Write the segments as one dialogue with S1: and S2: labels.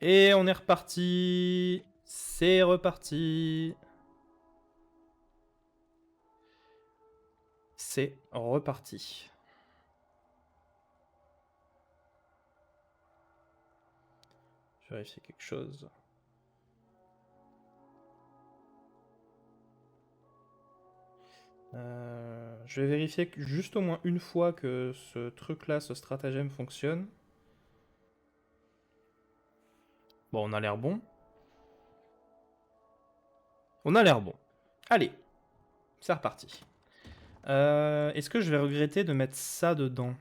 S1: Et on est reparti. C'est reparti. C'est reparti. Je vais vérifier quelque chose. Je vais vérifier juste au moins une fois que ce truc-là, ce stratagème fonctionne. Bon, on a l'air bon. On a l'air bon. Allez, c'est reparti. Est-ce que je vais regretter de mettre ça dedans?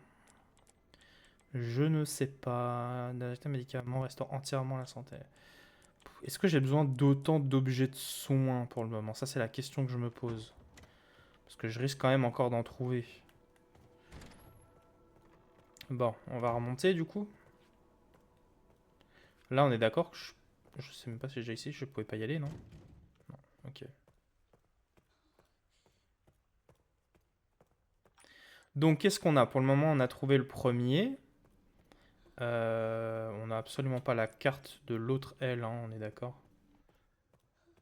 S1: Je ne sais pas. D'acheter un médicament restaure entièrement la santé. Est-ce que j'ai besoin d'autant d'objets de soins pour le moment? Ça, c'est la question que je me pose. Parce que je risque quand même encore d'en trouver. Bon, on va remonter du coup. Là, on est d'accord que je sais même pas si j'ai ici, je pouvais pas y aller, non? Non, ok. Donc, qu'est-ce qu'on a? Pour le moment, on a trouvé le premier. On n'a absolument pas la carte de l'autre aile, hein, on est d'accord.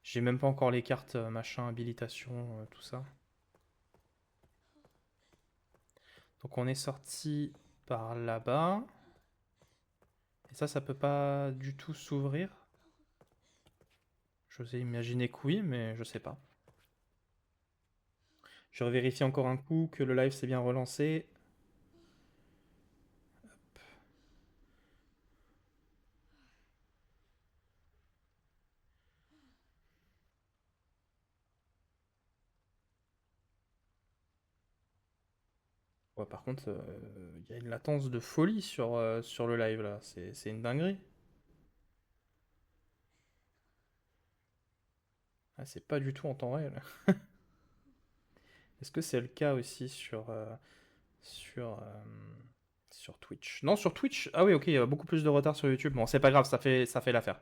S1: J'ai même pas encore les cartes machin, habilitation, tout ça. Donc, on est sorti par là-bas. Et ça peut pas du tout s'ouvrir. J'osais imaginer que oui, mais je sais pas. Je vérifie encore un coup que le live s'est bien relancé. Ouais, par contre, il y a une latence de folie sur le live là. C'est une dinguerie. Ah, c'est pas du tout en temps réel. Est-ce que c'est le cas aussi sur, euh, sur Twitch? Non, sur Twitch. Ah oui, ok, il y a beaucoup plus de retard sur YouTube. Bon, c'est pas grave, ça fait l'affaire.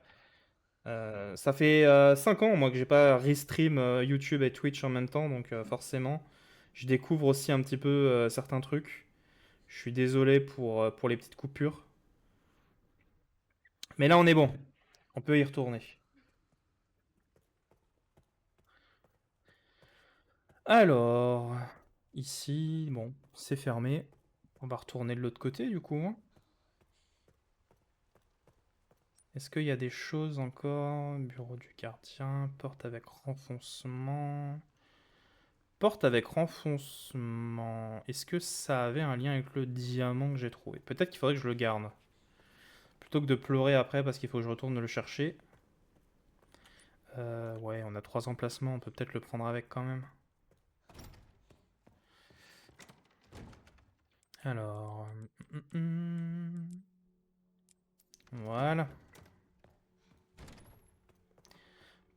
S1: Ça fait 5 ans, moi, que j'ai pas restream YouTube et Twitch en même temps, donc forcément, je découvre aussi un petit peu certains trucs. Je suis désolé pour les petites coupures. Mais là, on est bon. On peut y retourner. Alors, ici, bon, c'est fermé. On va retourner de l'autre côté, du coup, hein. Est-ce qu'il y a des choses encore? Bureau du gardien, porte avec renfoncement. Porte avec renfoncement. Est-ce que ça avait un lien avec le diamant que j'ai trouvé? Peut-être qu'il faudrait que je le garde. Plutôt que de pleurer après parce qu'il faut que je retourne le chercher. Ouais, on a 3 emplacements, on peut peut-être le prendre avec quand même. Alors... Voilà.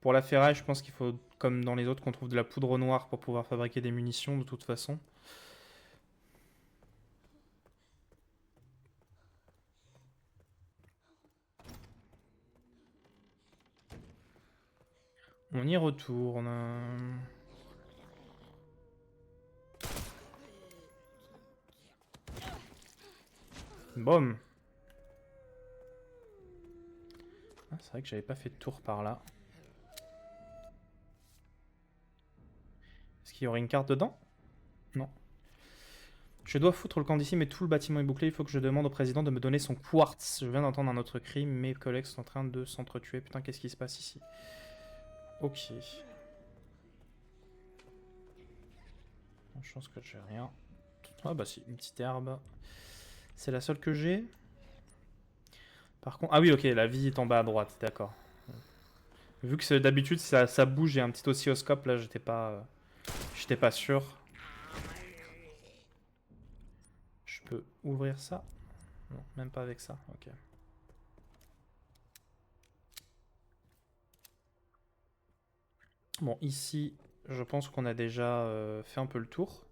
S1: Pour la ferraille, je pense qu'il faut, comme dans les autres, qu'on trouve de la poudre noire pour pouvoir fabriquer des munitions de toute façon. On y retourne. Boum. Ah, c'est vrai que j'avais pas fait de tour par là. Est-ce qu'il y aurait une carte dedans? Non. Je dois foutre le camp d'ici, mais tout le bâtiment est bouclé. Il faut que je demande au président de me donner son quartz. Je viens d'entendre un autre cri. Mes collègues sont en train de s'entretuer. Putain, qu'est-ce qui se passe ici? Ok. Je pense que j'ai rien. Ah bah si, une petite herbe. C'est la seule que j'ai. Par contre... Ah oui, ok, la vie est en bas à droite, d'accord. Vu que d'habitude ça bouge, j'ai un petit oscilloscope, là j'étais pas sûr. Je peux ouvrir ça? Non, même pas avec ça, ok. Bon, ici, je pense qu'on a déjà fait un peu le tour.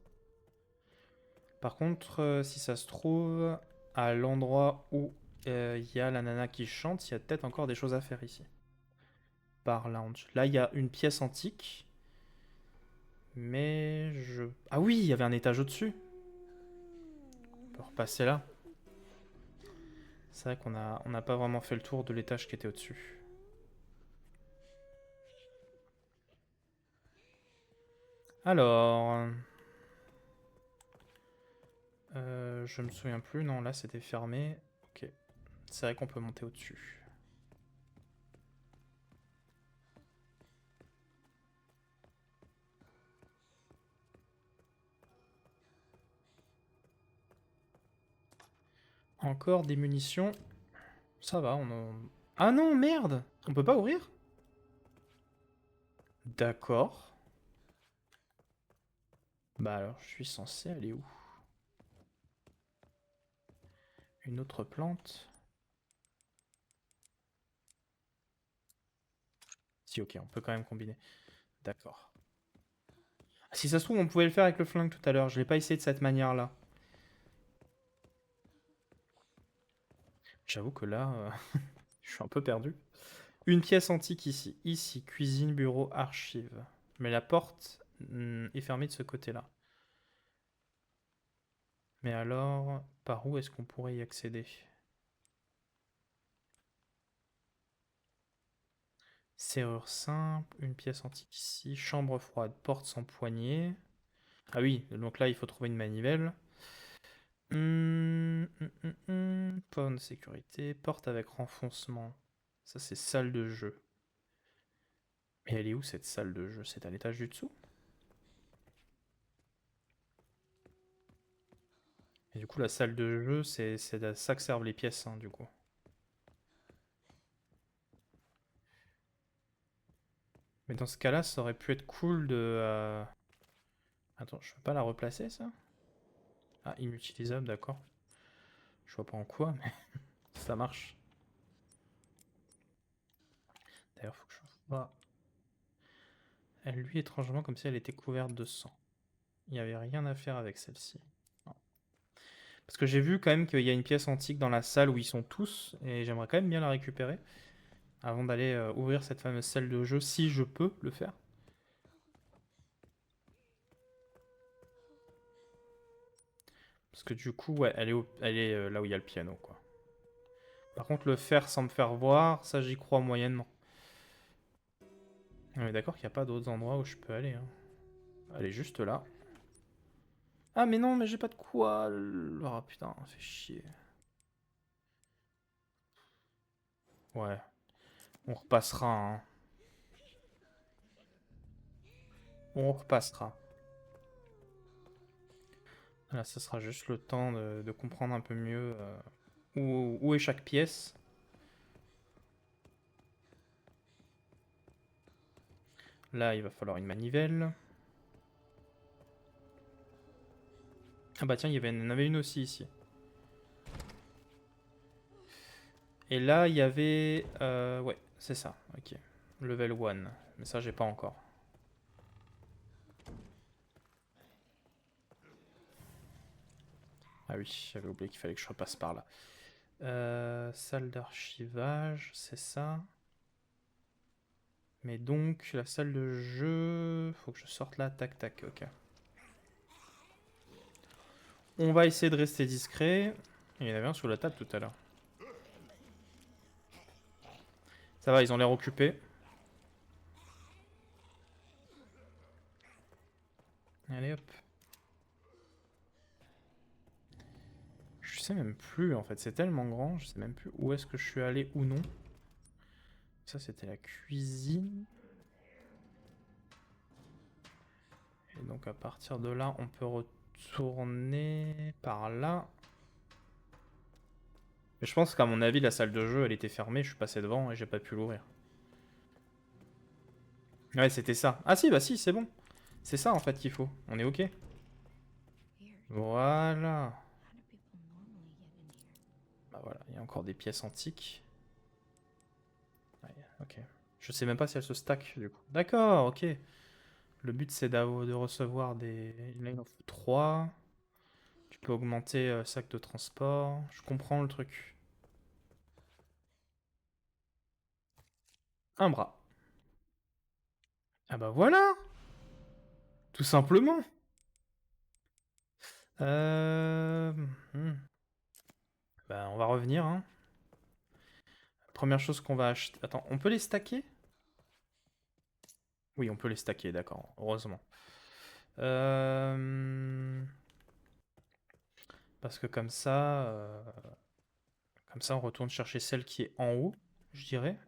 S1: Par contre, si ça se trouve, à l'endroit où il y a la nana qui chante, il y a peut-être encore des choses à faire ici. Bar lounge. Là, il y a une pièce antique. Mais je... Ah oui, il y avait un étage au-dessus. On peut repasser là. C'est vrai qu'on n'a pas vraiment fait le tour de l'étage qui était au-dessus. Alors... je me souviens plus. Non, là, c'était fermé. Ok. C'est vrai qu'on peut monter au-dessus. Encore des munitions. Ça va, on en... Ah non, merde! On peut pas ouvrir? D'accord. Bah alors, je suis censé aller où? Une autre plante? Si, ok, on peut quand même combiner. D'accord. Si ça se trouve, on pouvait le faire avec le flingue tout à l'heure. Je l'ai pas essayé de cette manière-là. J'avoue que là, je suis un peu perdu. Une pièce antique ici. Ici, cuisine, bureau, archive. Mais la porte est fermée de ce côté-là. Mais alors, par où est-ce qu'on pourrait y accéder? Serrure simple, une pièce antique ici, chambre froide, porte sans poignée. Ah oui, donc là il faut trouver une manivelle. Point de sécurité, porte avec renfoncement. Ça c'est salle de jeu. Mais elle est où cette salle de jeu? C'est à l'étage du dessous? Et du coup la salle de jeu c'est à ça que servent les pièces hein, du coup. Mais dans ce cas-là ça aurait pu être cool de... Attends, je peux pas la replacer ça? Ah, inutilisable, d'accord. Je vois pas en quoi, mais ça marche. D'ailleurs, faut que je vois. Elle lui, étrangement, comme si elle était couverte de sang. Il n'y avait rien à faire avec celle-ci. Non. Parce que j'ai vu quand même qu'il y a une pièce antique dans la salle où ils sont tous, et j'aimerais quand même bien la récupérer avant d'aller ouvrir cette fameuse salle de jeu, si je peux le faire. Parce que du coup, ouais, elle est là où il y a le piano, quoi. Par contre, le faire sans me faire voir, ça j'y crois moyennement. On est d'accord qu'il n'y a pas d'autres endroits où je peux aller. Hein. Elle est juste là. Ah mais non, mais j'ai pas de quoi. Oh putain, fait chier. Ouais, on repassera. Hein. On repassera. Là, ça sera juste le temps de comprendre un peu mieux où est chaque pièce. Là, il va falloir une manivelle. Ah bah tiens, il y en avait une aussi ici. Et là, il y avait... ouais, c'est ça, ok. Level 1. Mais ça, j'ai pas encore. Ah oui, j'avais oublié qu'il fallait que je repasse par là. Salle d'archivage, c'est ça. Mais donc, la salle de jeu... Faut que je sorte là, tac, tac, ok. On va essayer de rester discret. Il y en avait un sous la table tout à l'heure. Ça va, ils ont l'air occupés. Allez hop. Je sais même plus en fait, c'est tellement grand, je sais même plus où est-ce que je suis allé ou non. Ça c'était la cuisine. Et donc à partir de là, on peut retourner par là. Mais je pense qu'à mon avis, la salle de jeu, elle était fermée, je suis passé devant et j'ai pas pu l'ouvrir. Ouais, c'était ça. Ah si, bah si, c'est bon. C'est ça en fait qu'il faut. On est ok. Voilà. Bah voilà, il y a encore des pièces antiques. Ouais, ok. Je sais même pas si elles se stack du coup. D'accord, ok. Le but c'est de recevoir des... Là il en faut 3. Tu peux augmenter sac de transport. Je comprends le truc. Un bras. Ah bah voilà. Tout simplement. Euh... hmm. Bah on va revenir. Hein. première chose qu'on va acheter... Attends, on peut les stacker? Oui, on peut les stacker, d'accord, heureusement. Parce que comme ça, on retourne chercher celle qui est en haut, je dirais.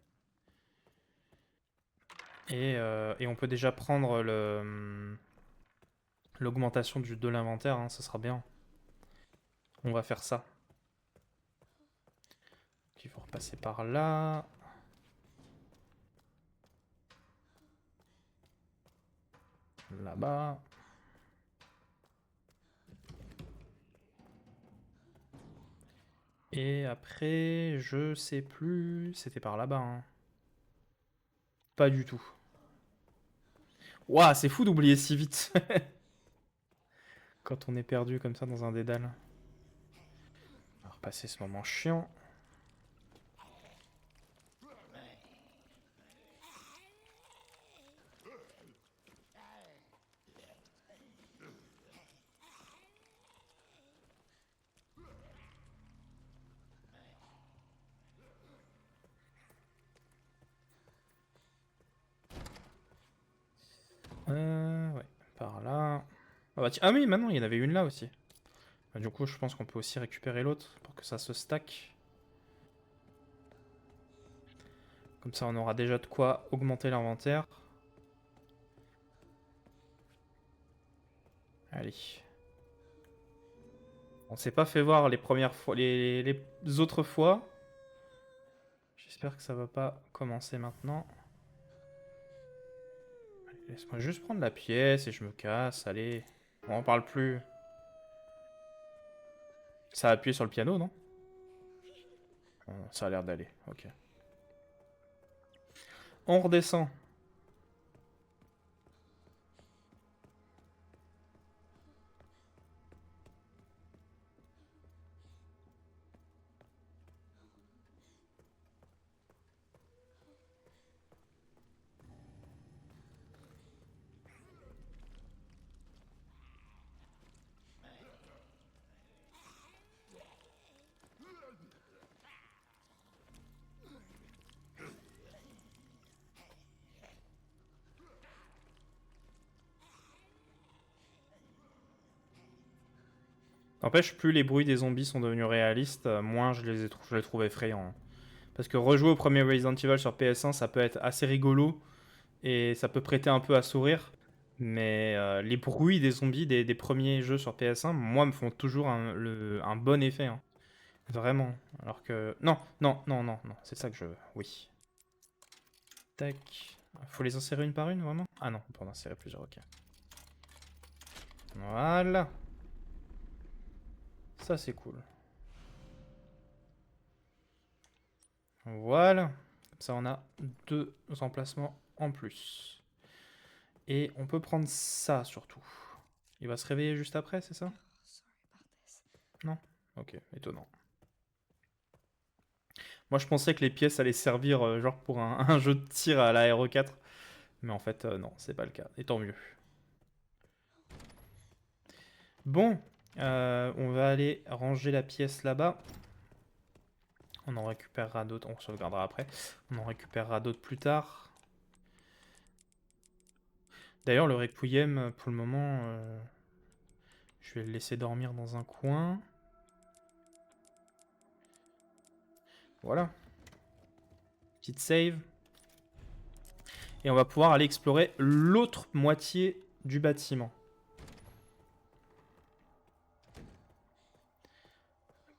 S1: Et on peut déjà prendre l'augmentation de l'inventaire, hein, ça sera bien. On va faire ça. Il faut repasser par là. Là-bas. Et après, je sais plus... C'était par là-bas, hein. Pas du tout. Ouah, c'est fou d'oublier si vite. Quand on est perdu comme ça dans un dédale. On va repasser ce moment chiant. Ouais, par là. Ah, bah, ah oui, maintenant il y en avait une là aussi. Bah, du coup, je pense qu'on peut aussi récupérer l'autre pour que ça se stack. Comme ça, on aura déjà de quoi augmenter l'inventaire. Allez. On s'est pas fait voir les premières fois, les autres fois. J'espère que ça va pas commencer maintenant. Laisse-moi juste prendre la pièce et je me casse, allez. On en parle plus. Ça a appuyé sur le piano, non? Ça a l'air d'aller, ok. On redescend. N'empêche, plus les bruits des zombies sont devenus réalistes, moins je les trouve effrayants. Parce que rejouer au premier Resident Evil sur PS1, ça peut être assez rigolo et ça peut prêter un peu à sourire. Mais les bruits des zombies des premiers jeux sur PS1, moi, me font toujours un bon effet, hein. Vraiment. Alors que... Non, non, non, non, non. C'est ça que je veux. Oui. Tac. Faut les insérer une par une, vraiment? Ah non, on peut en insérer plusieurs, ok. Voilà. Ça, c'est cool. Voilà. Comme ça, on a 2 emplacements en plus. Et on peut prendre ça, surtout. Il va se réveiller juste après, c'est ça? Non? Ok, étonnant. Moi, je pensais que les pièces allaient servir genre pour un jeu de tir à la RE4. Mais en fait, non, c'est pas le cas. Et tant mieux. Bon, on va aller ranger la pièce là-bas. On en récupérera d'autres, on sauvegardera après. On en récupérera d'autres plus tard. D'ailleurs, le Requiem, pour le moment, je vais le laisser dormir dans un coin. Voilà. Petite save. Et on va pouvoir aller explorer l'autre moitié du bâtiment.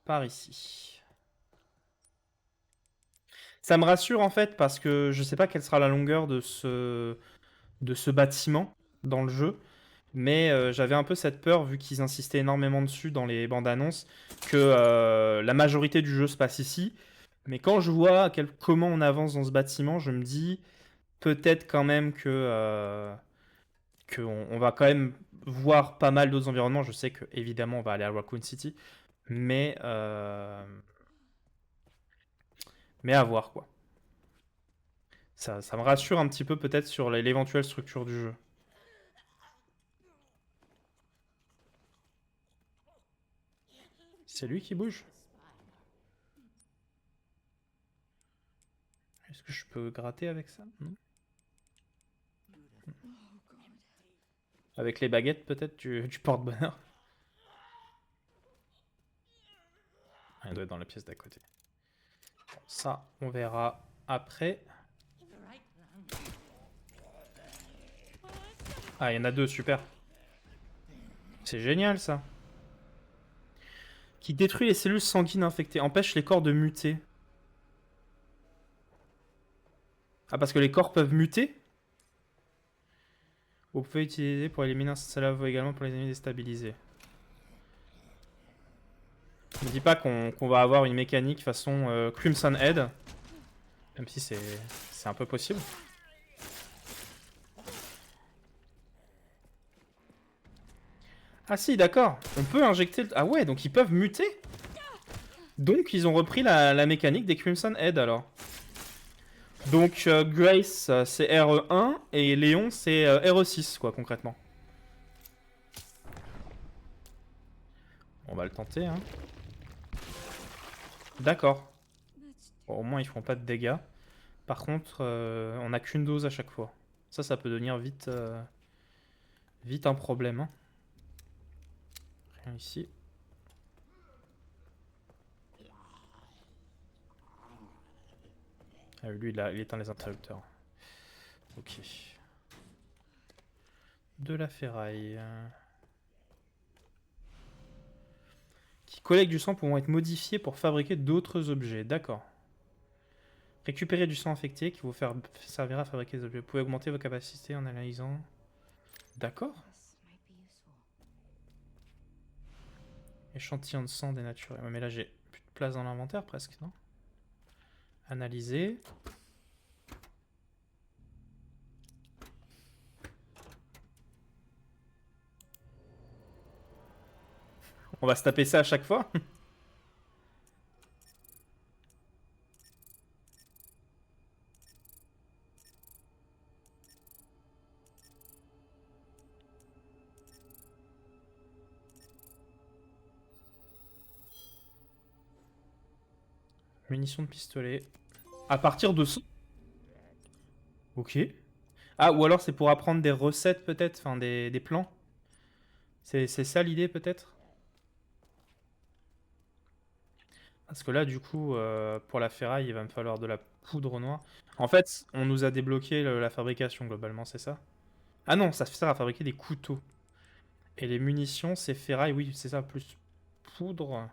S1: Par ici. Ça me rassure en fait parce que je sais pas quelle sera la longueur de ce bâtiment dans le jeu. Mais j'avais un peu cette peur, vu qu'ils insistaient énormément dessus dans les bandes annonces, que la majorité du jeu se passe ici. Mais quand je vois comment on avance dans ce bâtiment, je me dis peut-être quand même qu'on va quand même voir pas mal d'autres environnements. Je sais que évidemment on va aller à Raccoon City, mais à voir quoi. Ça me rassure un petit peu peut-être sur l'éventuelle structure du jeu. C'est lui qui bouge? Est-ce que je peux gratter avec ça? Non. Avec les baguettes, peut-être, tu portes bonheur. Ah, il doit être dans la pièce d'à côté. Bon, ça, on verra après. Ah, il y en a deux, super. C'est génial, ça. Qui détruit les cellules sanguines infectées. Empêche les corps de muter. Ah, parce que les corps peuvent muter? Vous pouvez utiliser pour éliminer un salavo également pour les ennemis déstabilisés. Ne dis pas qu'on va avoir une mécanique façon Crimson Head. Même si c'est un peu possible. Ah si, d'accord. On peut injecter... Ah ouais, donc ils peuvent muter. Donc ils ont repris la mécanique des Crimson Head alors. Donc Grace c'est RE1 et Léon c'est RE6 quoi concrètement. On va le tenter hein. D'accord. Bon, au moins ils feront pas de dégâts. Par contre on a qu'une dose à chaque fois. Ça peut devenir vite un problème. Hein. Rien ici. Ah, lui il éteint les interrupteurs. Ok. De la ferraille. Qui collectent du sang pouvant être modifiés pour fabriquer d'autres objets. D'accord. Récupérer du sang infecté qui vous servira à fabriquer des objets. Vous pouvez augmenter vos capacités en analysant. D'accord. Échantillon de sang dénaturé. Ouais, mais là j'ai plus de place dans l'inventaire presque, non? Analyser. On va se taper ça à chaque fois. Munitions de pistolet. À partir de 100. Ok. Ah, ou alors c'est pour apprendre des recettes peut-être, enfin des plans. C'est ça l'idée peut-être? Parce que là du coup, pour la ferraille, il va me falloir de la poudre noire. En fait, on nous a débloqué la fabrication globalement, c'est ça? Ah non, ça sert à fabriquer des couteaux. Et les munitions, c'est ferraille, oui, c'est ça, plus poudre.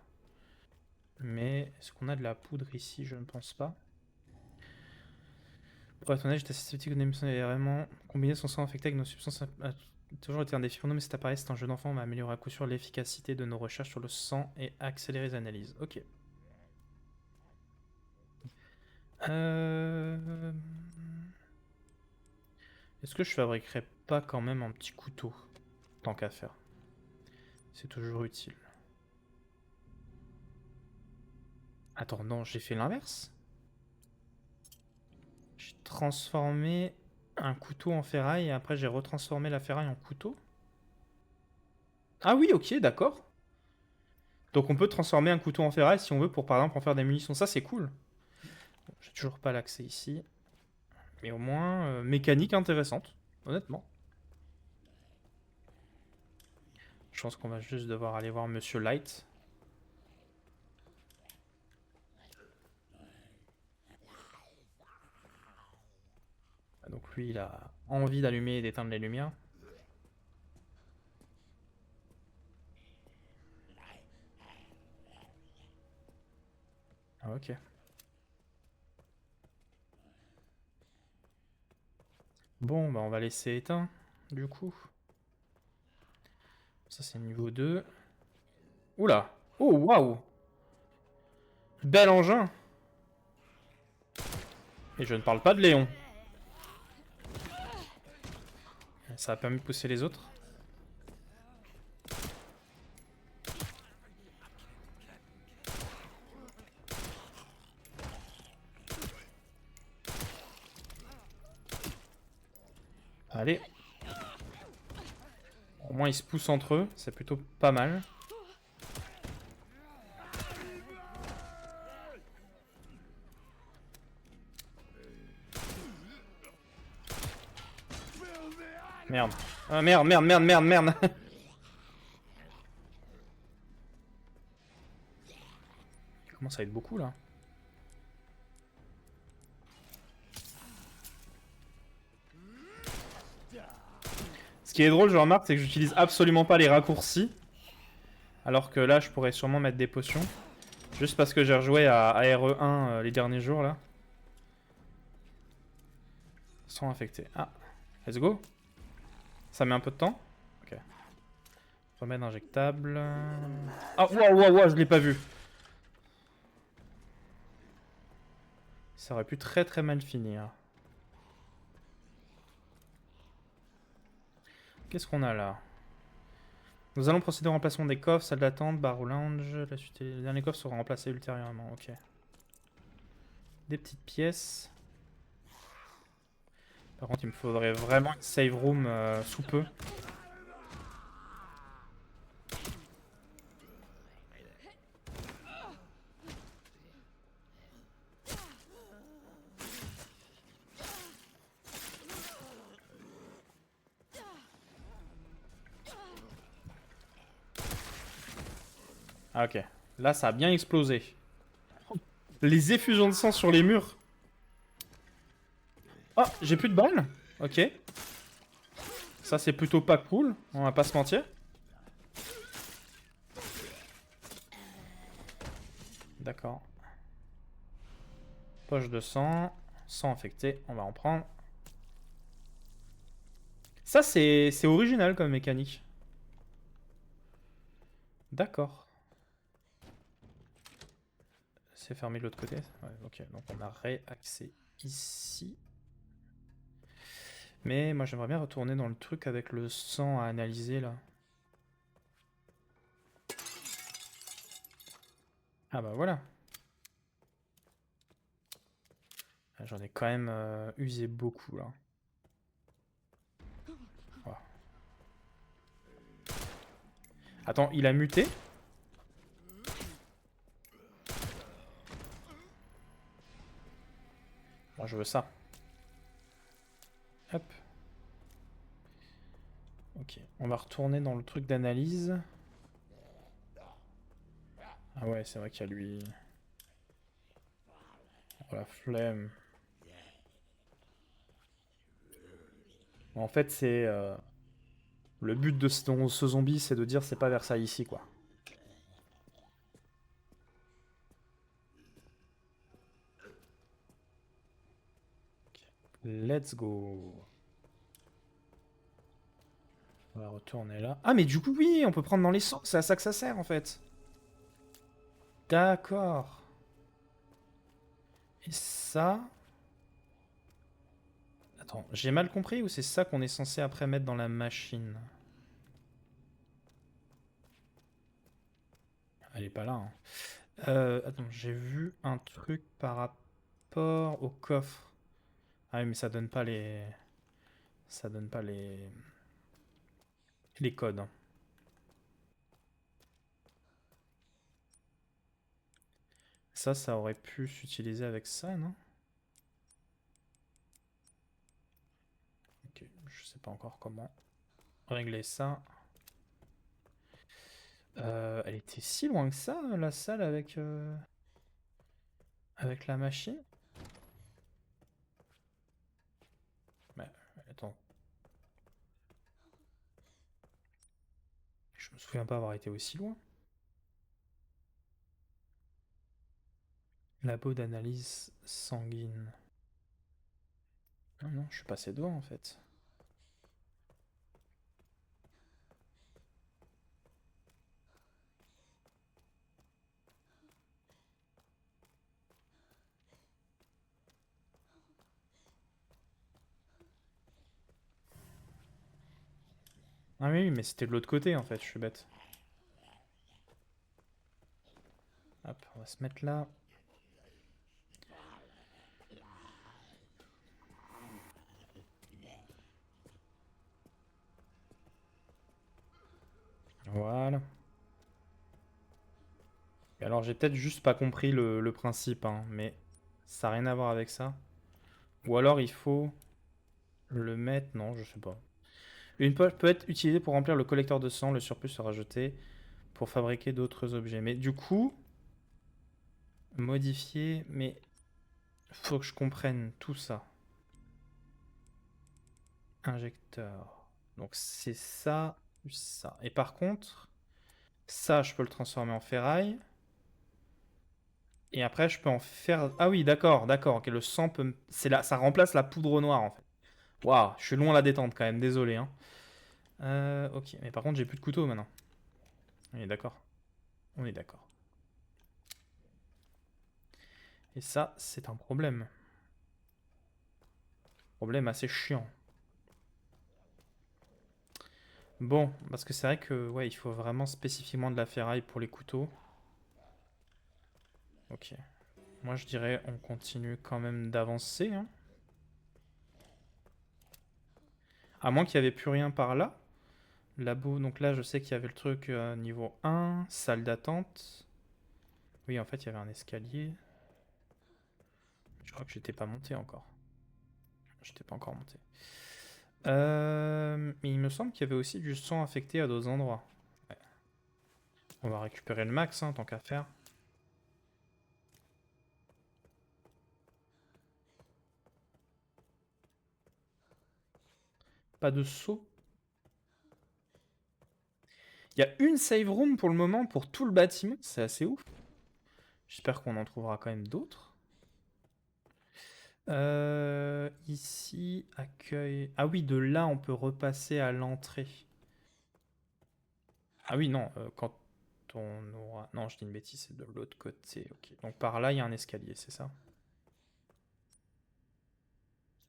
S1: Mais est-ce qu'on a de la poudre ici? Je ne pense pas. Pour être honnête, j'étais assez sceptique que l'émission avait vraiment combiné son sang infecté avec nos substances a toujours été un défi pour nous, mais cet appareil, c'est un jeu d'enfant, on va améliorer à coup sûr l'efficacité de nos recherches sur le sang et accélérer les analyses. Ok. Est-ce que je fabriquerais pas quand même un petit couteau? Tant qu'à faire. C'est toujours utile. Attends, non, j'ai fait l'inverse. J'ai transformé un couteau en ferraille et après j'ai retransformé la ferraille en couteau. Ah oui, ok, d'accord. Donc on peut transformer un couteau en ferraille si on veut pour par exemple en faire des munitions. Ça c'est cool. Bon, j'ai toujours pas l'accès ici. Mais au moins, mécanique intéressante, honnêtement. Je pense qu'on va juste devoir aller voir Monsieur Light. Donc lui, il a envie d'allumer et d'éteindre les lumières. Ah, ok. Bon, bah on va laisser éteint, du coup. Ça c'est niveau 2. Oula! Oh, waouh! Bel engin! Et je ne parle pas de Léon. Ça a permis de pousser les autres. Allez. Au moins ils se poussent entre eux, c'est plutôt pas mal. Merde. Ah merde, merde, merde, merde, merde. Il commence à être beaucoup là. Ce qui est drôle, je remarque, c'est que j'utilise absolument pas les raccourcis. Alors que là, je pourrais sûrement mettre des potions. Juste parce que j'ai rejoué à RE1 les derniers jours là. Sans infecter. Ah, let's go. Ça met un peu de temps. Ok. Remède injectable. Ah, waouh, waouh, waouh, je l'ai pas vu. Ça aurait pu très très mal finir. Qu'est-ce qu'on a là? Nous allons procéder au remplacement des coffres, salle d'attente, bar ou lounge. La suite, les derniers coffres seront remplacés ultérieurement. Ok. Des petites pièces. Par contre, il me faudrait vraiment une save room sous peu. Ah, ok. Là, ça a bien explosé. Les effusions de sang sur les murs. Oh, j'ai plus de balles. Ok. Ça, c'est plutôt pas cool. On va pas se mentir. D'accord. Poche de sang. Sang infecté. On va en prendre. Ça, c'est original comme mécanique. D'accord. C'est fermé de l'autre côté. Ouais, ok, donc on a réaccès ici. Mais moi, j'aimerais bien retourner dans le truc avec le sang à analyser, là. Ah bah voilà. J'en ai quand même usé beaucoup, là. Voilà. Attends, il a muté? Moi, je veux ça. Hop. Ok, on va retourner dans le truc d'analyse. Ah ouais, c'est vrai qu'il y a lui. Oh la flemme. En fait, c'est... le but de ce zombie, c'est de dire c'est pas vers ça ici, quoi. Let's go. On va retourner là. Ah, mais du coup, oui, on peut prendre dans les sangs. C'est à ça que ça sert, en fait. D'accord. Et ça... Attends, j'ai mal compris ou c'est ça qu'on est censé après mettre dans la machine? Elle est pas là, hein. Attends, j'ai vu un truc par rapport au coffre. Ah oui, mais ça donne pas les... Ça donne pas les codes, hein. Ça aurait pu s'utiliser avec ça, non? Ok, je sais pas encore comment régler ça. Elle était si loin que ça, la salle, avec la machine? Mais, attends. Je me souviens pas avoir été aussi loin. Labo d'analyse sanguine. Non, non, je suis passé devant en fait. Ah oui, mais c'était de l'autre côté en fait, je suis bête. Hop, on va se mettre là. Voilà. Et alors j'ai peut-être juste pas compris le principe, hein, mais ça n'a rien à voir avec ça. Ou alors il faut le mettre... Non, je sais pas. Une poche peut être utilisée pour remplir le collecteur de sang. Le surplus sera jeté pour fabriquer d'autres objets. Mais du coup, modifier... Mais faut que je comprenne tout ça. Injecteur. Donc c'est ça, plus ça. Et par contre, ça, je peux le transformer en ferraille. Et après, je peux en faire... Ah oui, d'accord, d'accord. Ok, le sang peut... C'est là, ça remplace la poudre noire, en fait. Waouh, je suis loin à la détente, quand même. Désolé, hein. Ok, mais par contre, j'ai plus de couteau, maintenant. On est d'accord. On est d'accord. Et ça, c'est un problème. Problème assez chiant. Bon, parce que c'est vrai que, ouais, il faut vraiment spécifiquement de la ferraille pour les couteaux. Ok. Moi, je dirais on continue quand même d'avancer, hein. À moins qu'il n'y avait plus rien par là. Labo, donc là, je sais qu'il y avait le truc niveau 1, salle d'attente. Oui, en fait, il y avait un escalier. Je crois que j'étais pas monté encore. J'étais pas encore monté. Mais il me semble qu'il y avait aussi du sang affecté à d'autres endroits. Ouais. On va récupérer le max, hein, tant qu'à faire. Pas de saut. Il y a une save room pour le moment pour tout le bâtiment. C'est assez ouf. J'espère qu'on en trouvera quand même d'autres. Ici, accueil. Ah oui, de là, on peut repasser à l'entrée. Ah oui, non, quand on aura... Non, je dis une bêtise, c'est de l'autre côté. Ok, donc par là, il y a un escalier, c'est ça?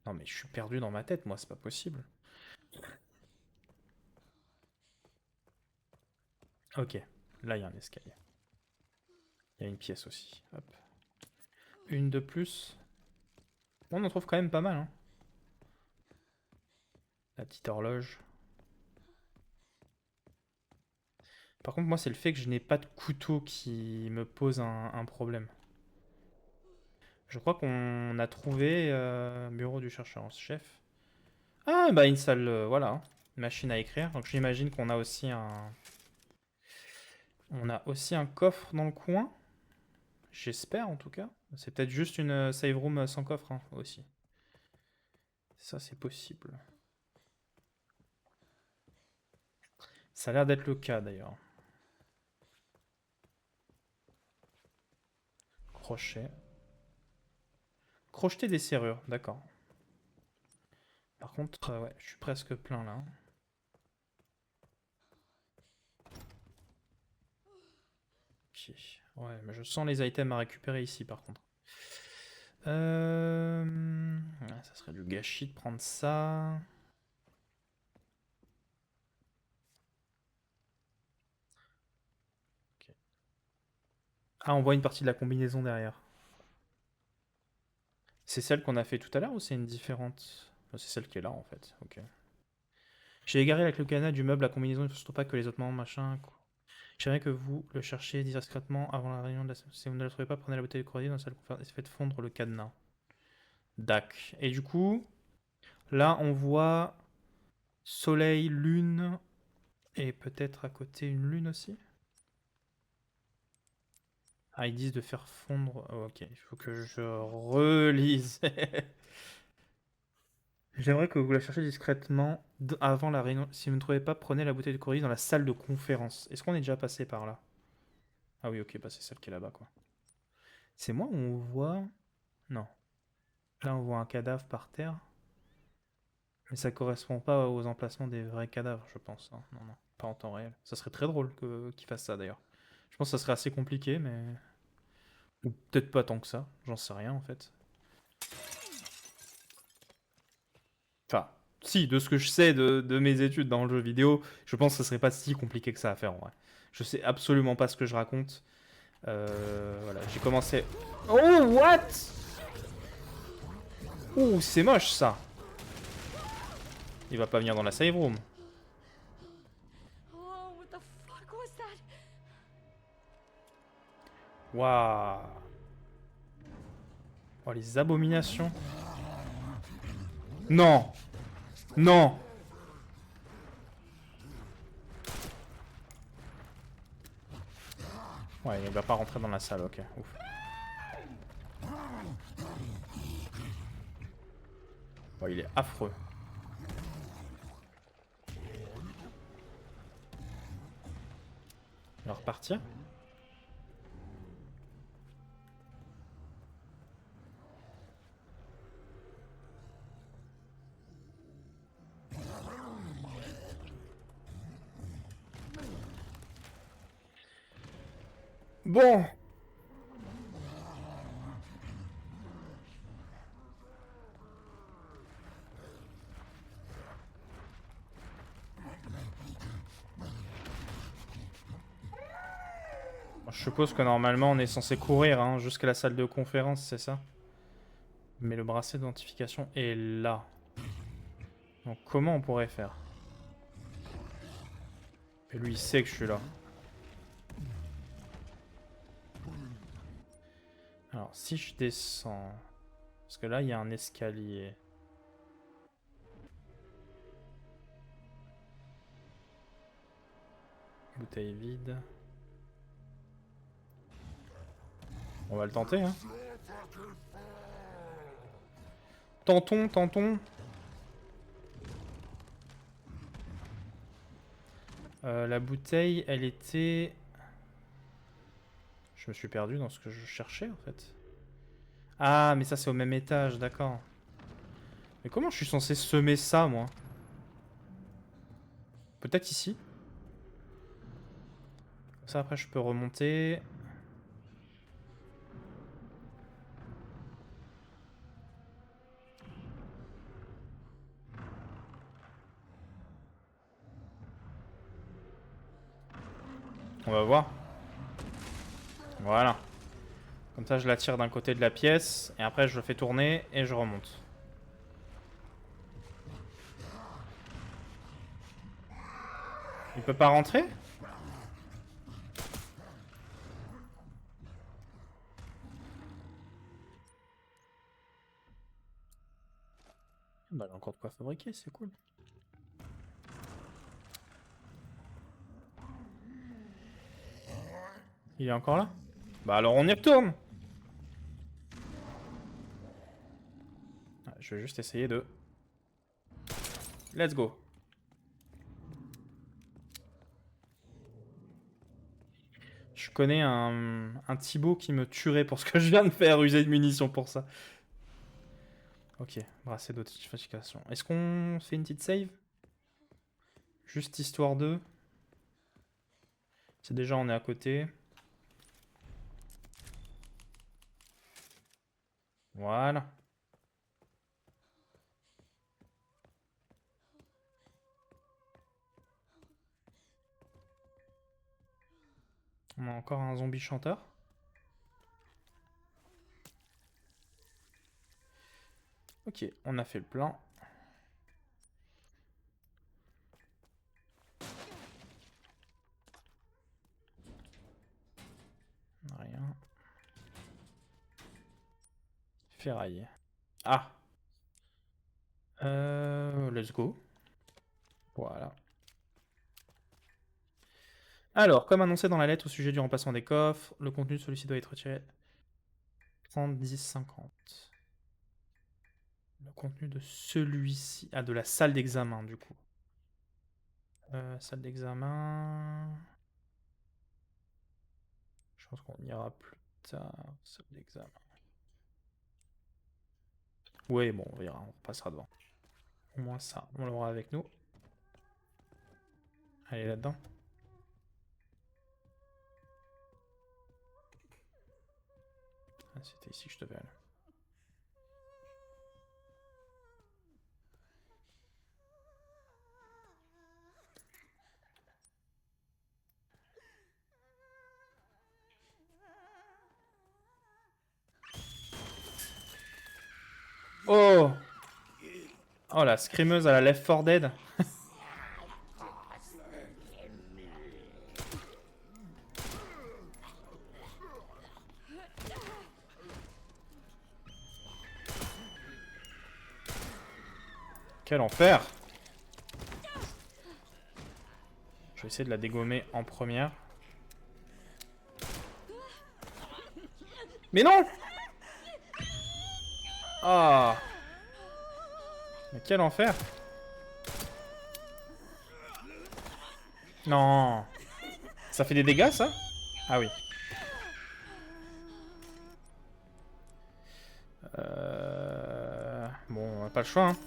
S1: Non, mais je suis perdu dans ma tête, moi, c'est pas possible. Ok, là, il y a un escalier. Il y a une pièce aussi. Hop. Une de plus. On en trouve quand même pas mal, hein. La petite horloge. Par contre, moi, c'est le fait que je n'ai pas de couteau qui me pose un problème. Je crois qu'on a trouvé bureau du chercheur en chef. Ah, bah une salle, voilà, hein. Machine à écrire. Donc j'imagine qu'on a aussi un... On a aussi un coffre dans le coin. J'espère en tout cas. C'est peut-être juste une save room sans coffre hein, aussi. Ça c'est possible. Ça a l'air d'être le cas d'ailleurs. Crochet. Crocheter des serrures, d'accord. Par contre, ouais, je suis presque plein là. Ok. Ouais, mais je sens les items à récupérer ici par contre. Ouais, ça serait du gâchis de prendre ça. Ok. Ah, on voit une partie de la combinaison derrière. C'est celle qu'on a fait tout à l'heure ou c'est une différente? C'est celle qui est là en fait. Ok. J'ai égaré avec le canal du meuble la combinaison, il ne faut surtout pas que les autres membres machin. J'aimerais que vous le cherchiez discrètement avant la réunion de la... Si vous ne le trouvez pas, prenez la bouteille de courrier dans la salle et faites fondre le cadenas. Dac. Et du coup, là on voit soleil, lune et peut-être à côté une lune aussi. Ah, ils disent de faire fondre. Oh, ok, il faut que je relise. J'aimerais que vous la cherchiez discrètement avant la réunion. Si vous ne trouvez pas, prenez la bouteille de courrier dans la salle de conférence. Est-ce qu'on est déjà passé par là? Ah oui, ok, bah c'est celle qui est là-bas, quoi. C'est moi où on voit... Non. Là, on voit un cadavre par terre. Mais ça correspond pas aux emplacements des vrais cadavres, je pense, hein. Non, non, pas en temps réel. Ça serait très drôle qu'ils fassent ça, d'ailleurs. Je pense que ça serait assez compliqué, mais... Ou peut-être pas tant que ça. J'en sais rien, en fait. Enfin, si, de ce que je sais de mes études dans le jeu vidéo, je pense que ce serait pas si compliqué que ça à faire, en vrai. Je sais absolument pas ce que je raconte. Voilà, j'ai commencé... Oh, what? Ouh, c'est moche, ça. Il va pas venir dans la save room.
S2: Oh, what the fuck was that?
S1: Waouh. Oh, les abominations. Non. Non. Ouais, il va pas rentrer dans la salle, ok. Ouf. Bon, il est affreux. Il va repartir. Bon. Je suppose que normalement on est censé courir hein, jusqu'à la salle de conférence, c'est ça? Mais le bracelet d'identification est là. Donc comment on pourrait faire? Et lui il sait que je suis là. Alors si je descends... Parce que là il y a un escalier. Bouteille vide. On va le tenter hein. Tentons, tentons. La bouteille, elle était... Je me suis perdu dans ce que je cherchais en fait. Ah, mais ça c'est au même étage, d'accord. Mais comment je suis censé semer ça, moi? Peut-être ici. Ça après je peux remonter. On va voir. Voilà. Comme ça je la tire d'un côté de la pièce. Et après je le fais tourner et je remonte. Il peut pas rentrer? Bah il a encore de quoi fabriquer, c'est cool. Il est encore là? Bah alors on y retourne. Je vais juste essayer de... Let's go. Je connais un Thibaut qui me tuerait pour ce que je viens de faire, user de munitions pour ça. Ok, bracelet d'authentification. Est-ce qu'on fait une petite save? Juste histoire de... C'est déjà on est à côté. Voilà. On a encore un zombie chanteur. Ok, on a fait le plan. Rien. Ferraille. Ah. Let's go. Voilà. Alors, comme annoncé dans la lettre au sujet du remplacement des coffres, le contenu de celui-ci doit être retiré. 30, 10, 50. Le contenu de celui-ci. Ah, de la salle d'examen, du coup. Salle d'examen. Je pense qu'on ira plus tard. Salle d'examen. Oui, bon, on verra, on passera devant. Au moins ça, on l'aura avec nous. Allez, là-dedans. Ah, c'était ici que je devais aller. Oh! Oh, la scrimeuse à la Left 4 Dead. Quel enfer! Je vais essayer de la dégommer en première. Mais non! Ah! Mais quel enfer! Non! Ça fait des dégâts, ça? Ah oui. Bon, on n'a pas le choix, hein.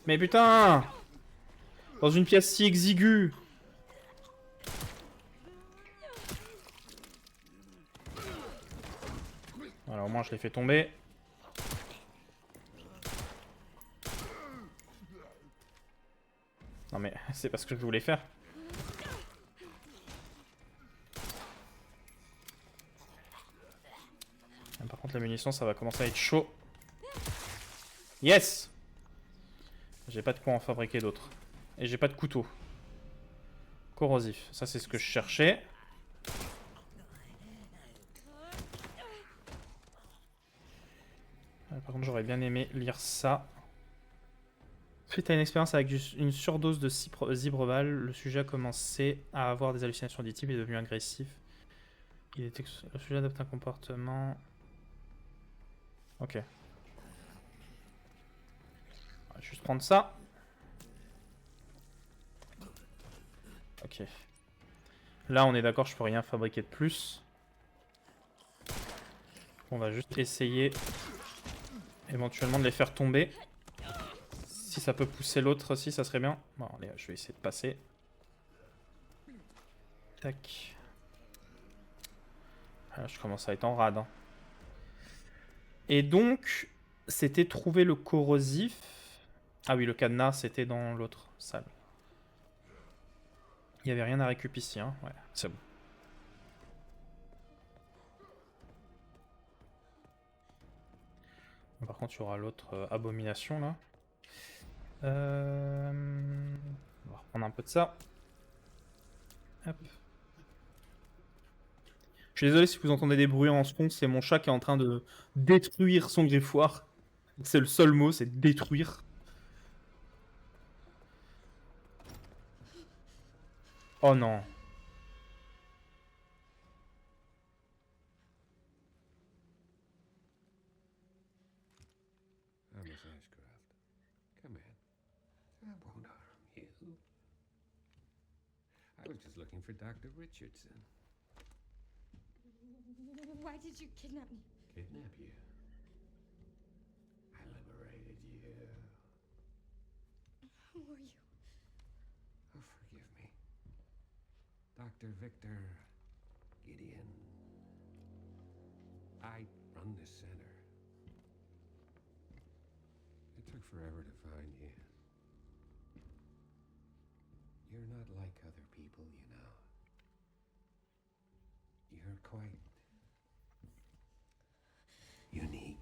S1: Mais putain! Dans une pièce si exiguë! Voilà, au moins je l'ai fait tomber. Non mais, c'est pas ce que je voulais faire. Par contre, la munition, ça va commencer à être chaud. Yes! J'ai pas de quoi en fabriquer d'autres. Et j'ai pas de couteau. Corrosif. Ça, c'est ce que je cherchais. Par contre, j'aurais bien aimé lire ça. Suite à une expérience avec une surdose de Zibroval, le sujet a commencé à avoir des hallucinations auditives et est devenu agressif. Le sujet adopte un comportement... Ok. On va juste prendre ça. Ok. Là, on est d'accord, je peux rien fabriquer de plus. On va juste essayer éventuellement de les faire tomber. Si ça peut pousser l'autre aussi, ça serait bien. Bon, allez, je vais essayer de passer. Tac. Ah, je commence à être en rade. Hein. Et donc, c'était trouver le corrosif. Ah oui, le cadenas, c'était dans l'autre salle. Il n'y avait rien à récupérer ici, hein. Ouais, c'est bon. Par contre, il y aura l'autre abomination, là. On va reprendre un peu de ça. Hop. Je suis désolé si vous entendez des bruits en fond, c'est mon chat qui est en train de détruire son griffoir. C'est le seul mot, c'est détruire. Oh non.
S3: Thomas Ashcroft, come in. I won't harm you. I was just looking for Dr. Richardson.
S2: Why did you kidnap me?
S3: Kidnap you? I liberated you.
S2: Who are you?
S3: Oh, forgive me. Dr. Victor Gideon. I run this center. It took forever to find you. You're not like other people, you know. You're quite unique.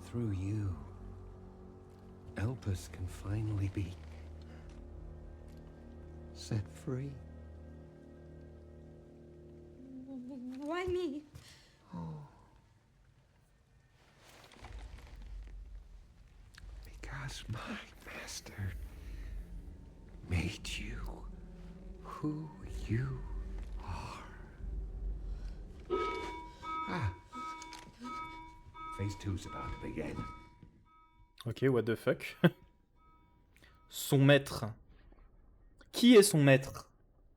S3: Through you, Elpis can finally be set free.
S2: Why me?
S3: Because my master made you who you are. Ah. Phase 2's about to begin.
S1: Ok, what the fuck. Son maître. Qui est son maître?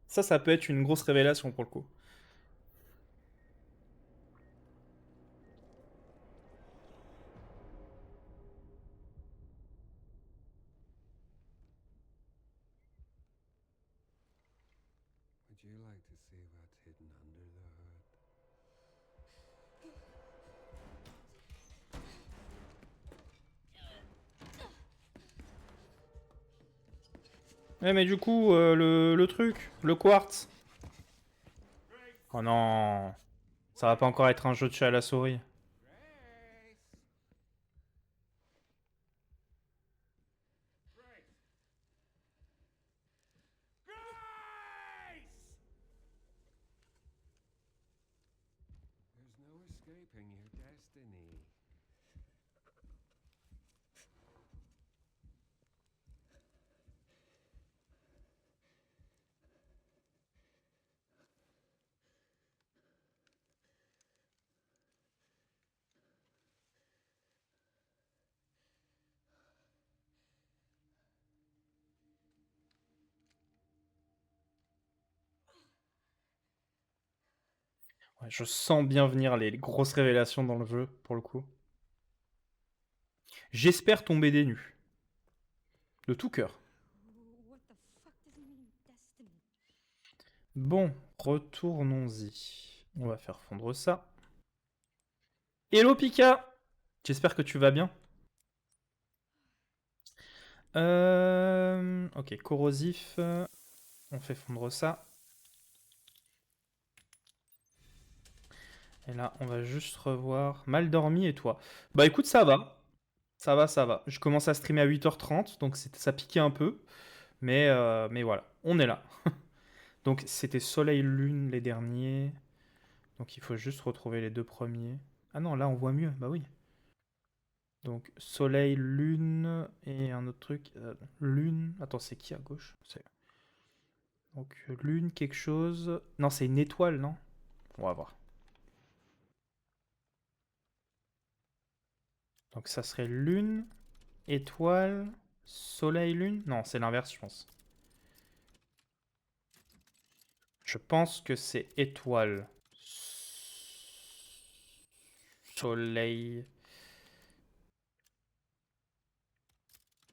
S1: Ça peut être une grosse révélation pour le coup.
S3: Would you like to see what's hidden under the hood?
S1: Ouais, mais du coup, le truc, le quartz. Oh non. Ça va pas encore être un jeu de chat à la souris.
S3: There's no escaping your destiny.
S1: Ouais, je sens bien venir les grosses révélations dans le jeu, pour le coup. J'espère tomber des nues. De tout cœur.
S2: What the fuck does he mean, destiny?
S1: Bon, retournons-y. On va faire fondre ça. Hello Pika! J'espère que tu vas bien. Ok, corrosif. On fait fondre ça. Et là, on va juste revoir. Mal dormi et toi? Bah écoute, ça va. Ça va, ça va. Je commence à streamer à 8h30, donc ça piquait un peu. Mais voilà, on est là. Donc c'était Soleil-Lune les derniers. Donc il faut juste retrouver les deux premiers. Ah non, là on voit mieux, bah oui. Donc Soleil, Lune et un autre truc. Lune. Attends, c'est qui à gauche? Donc Lune, quelque chose. Non, c'est une étoile, non? On va voir. Donc ça serait Lune, étoile, Soleil, Lune. Non, c'est l'inverse, je pense. Je pense que c'est étoile, Soleil.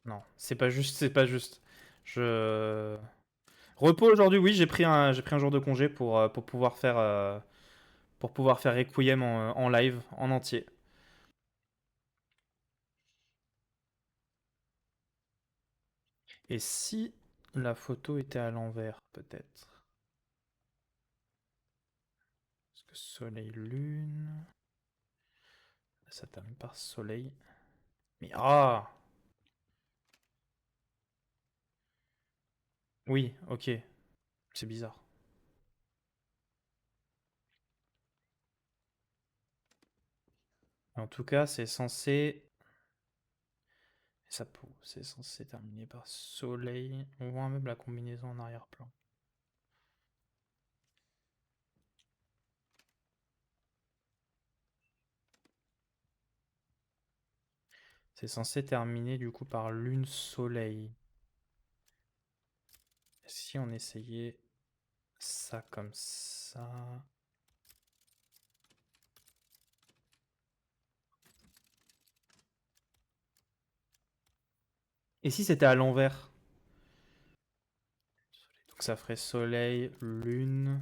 S1: Non, c'est pas juste, c'est pas juste. Je repos aujourd'hui, oui, j'ai pris un jour de congé pour pouvoir faire Requiem en live, en entier. Et si la photo était à l'envers, peut-être? Parce que soleil, lune. Ça termine par soleil. Mais ah! Oui, ok. C'est bizarre. En tout cas, c'est censé. C'est censé terminer par soleil. On voit même la combinaison en arrière-plan. C'est censé terminer du coup par lune-soleil. Si on essayait ça comme ça. Et si c'était à l'envers? Donc ça ferait soleil, lune.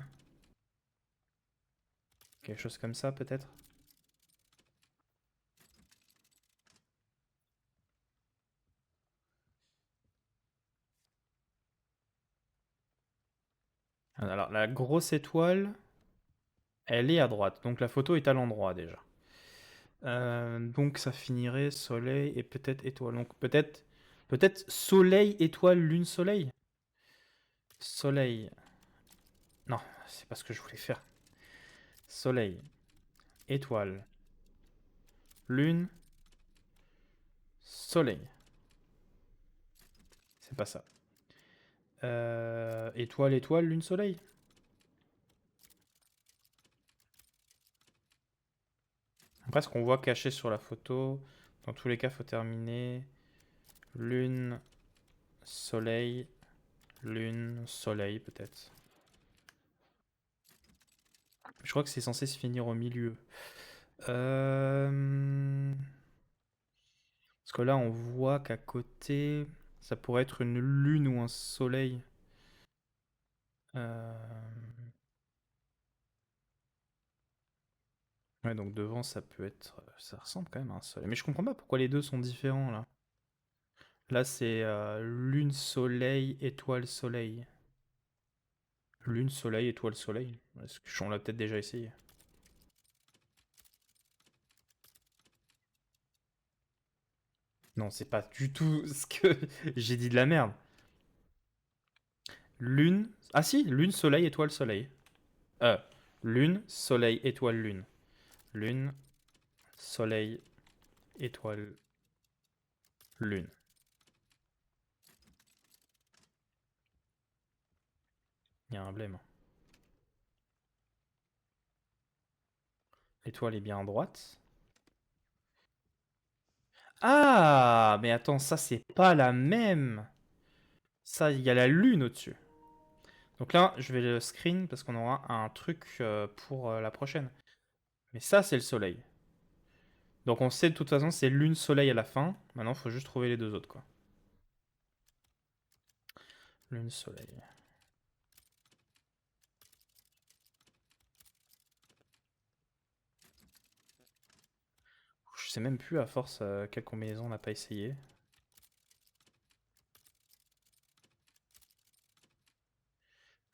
S1: Quelque chose comme ça peut-être? Alors la grosse étoile, elle est à droite. Donc la photo est à l'endroit déjà. Donc ça finirait soleil et peut-être étoile. Donc peut-être soleil, étoile, lune, soleil. Soleil. Non, c'est pas ce que je voulais faire. Soleil, étoile, lune, soleil. C'est pas ça. Étoile, étoile, lune, soleil. Après, ce qu'on voit caché sur la photo, dans tous les cas, faut terminer. Lune, soleil, lune, soleil, peut-être. Je crois que c'est censé se finir au milieu. Parce que là, on voit qu'à côté, ça pourrait être une lune ou un soleil. Euh, Ouais, donc devant, ça peut être. Ça ressemble quand même à un soleil. Mais je comprends pas pourquoi les deux sont différents là. Là, c'est lune, soleil, étoile, soleil. Lune, soleil, étoile, soleil. On l'a peut-être déjà essayé. Non, c'est pas du tout ce que j'ai dit de la merde. Lune. Ah si, lune, soleil, étoile, soleil. Euh, lune, soleil, étoile, lune. Lune, soleil, étoile, lune. Il y a un blême. L'étoile est bien à droite. Ah, mais attends, ça c'est pas la même. Ça, il y a la lune au-dessus. Donc là, je vais le screen parce qu'on aura un truc pour la prochaine. Mais ça, c'est le soleil. Donc on sait de toute façon, c'est lune, soleil à la fin. Maintenant, il faut juste trouver les deux autres, quoi. Lune, soleil. Je sais même plus à force quelle combinaison on n'a pas essayé.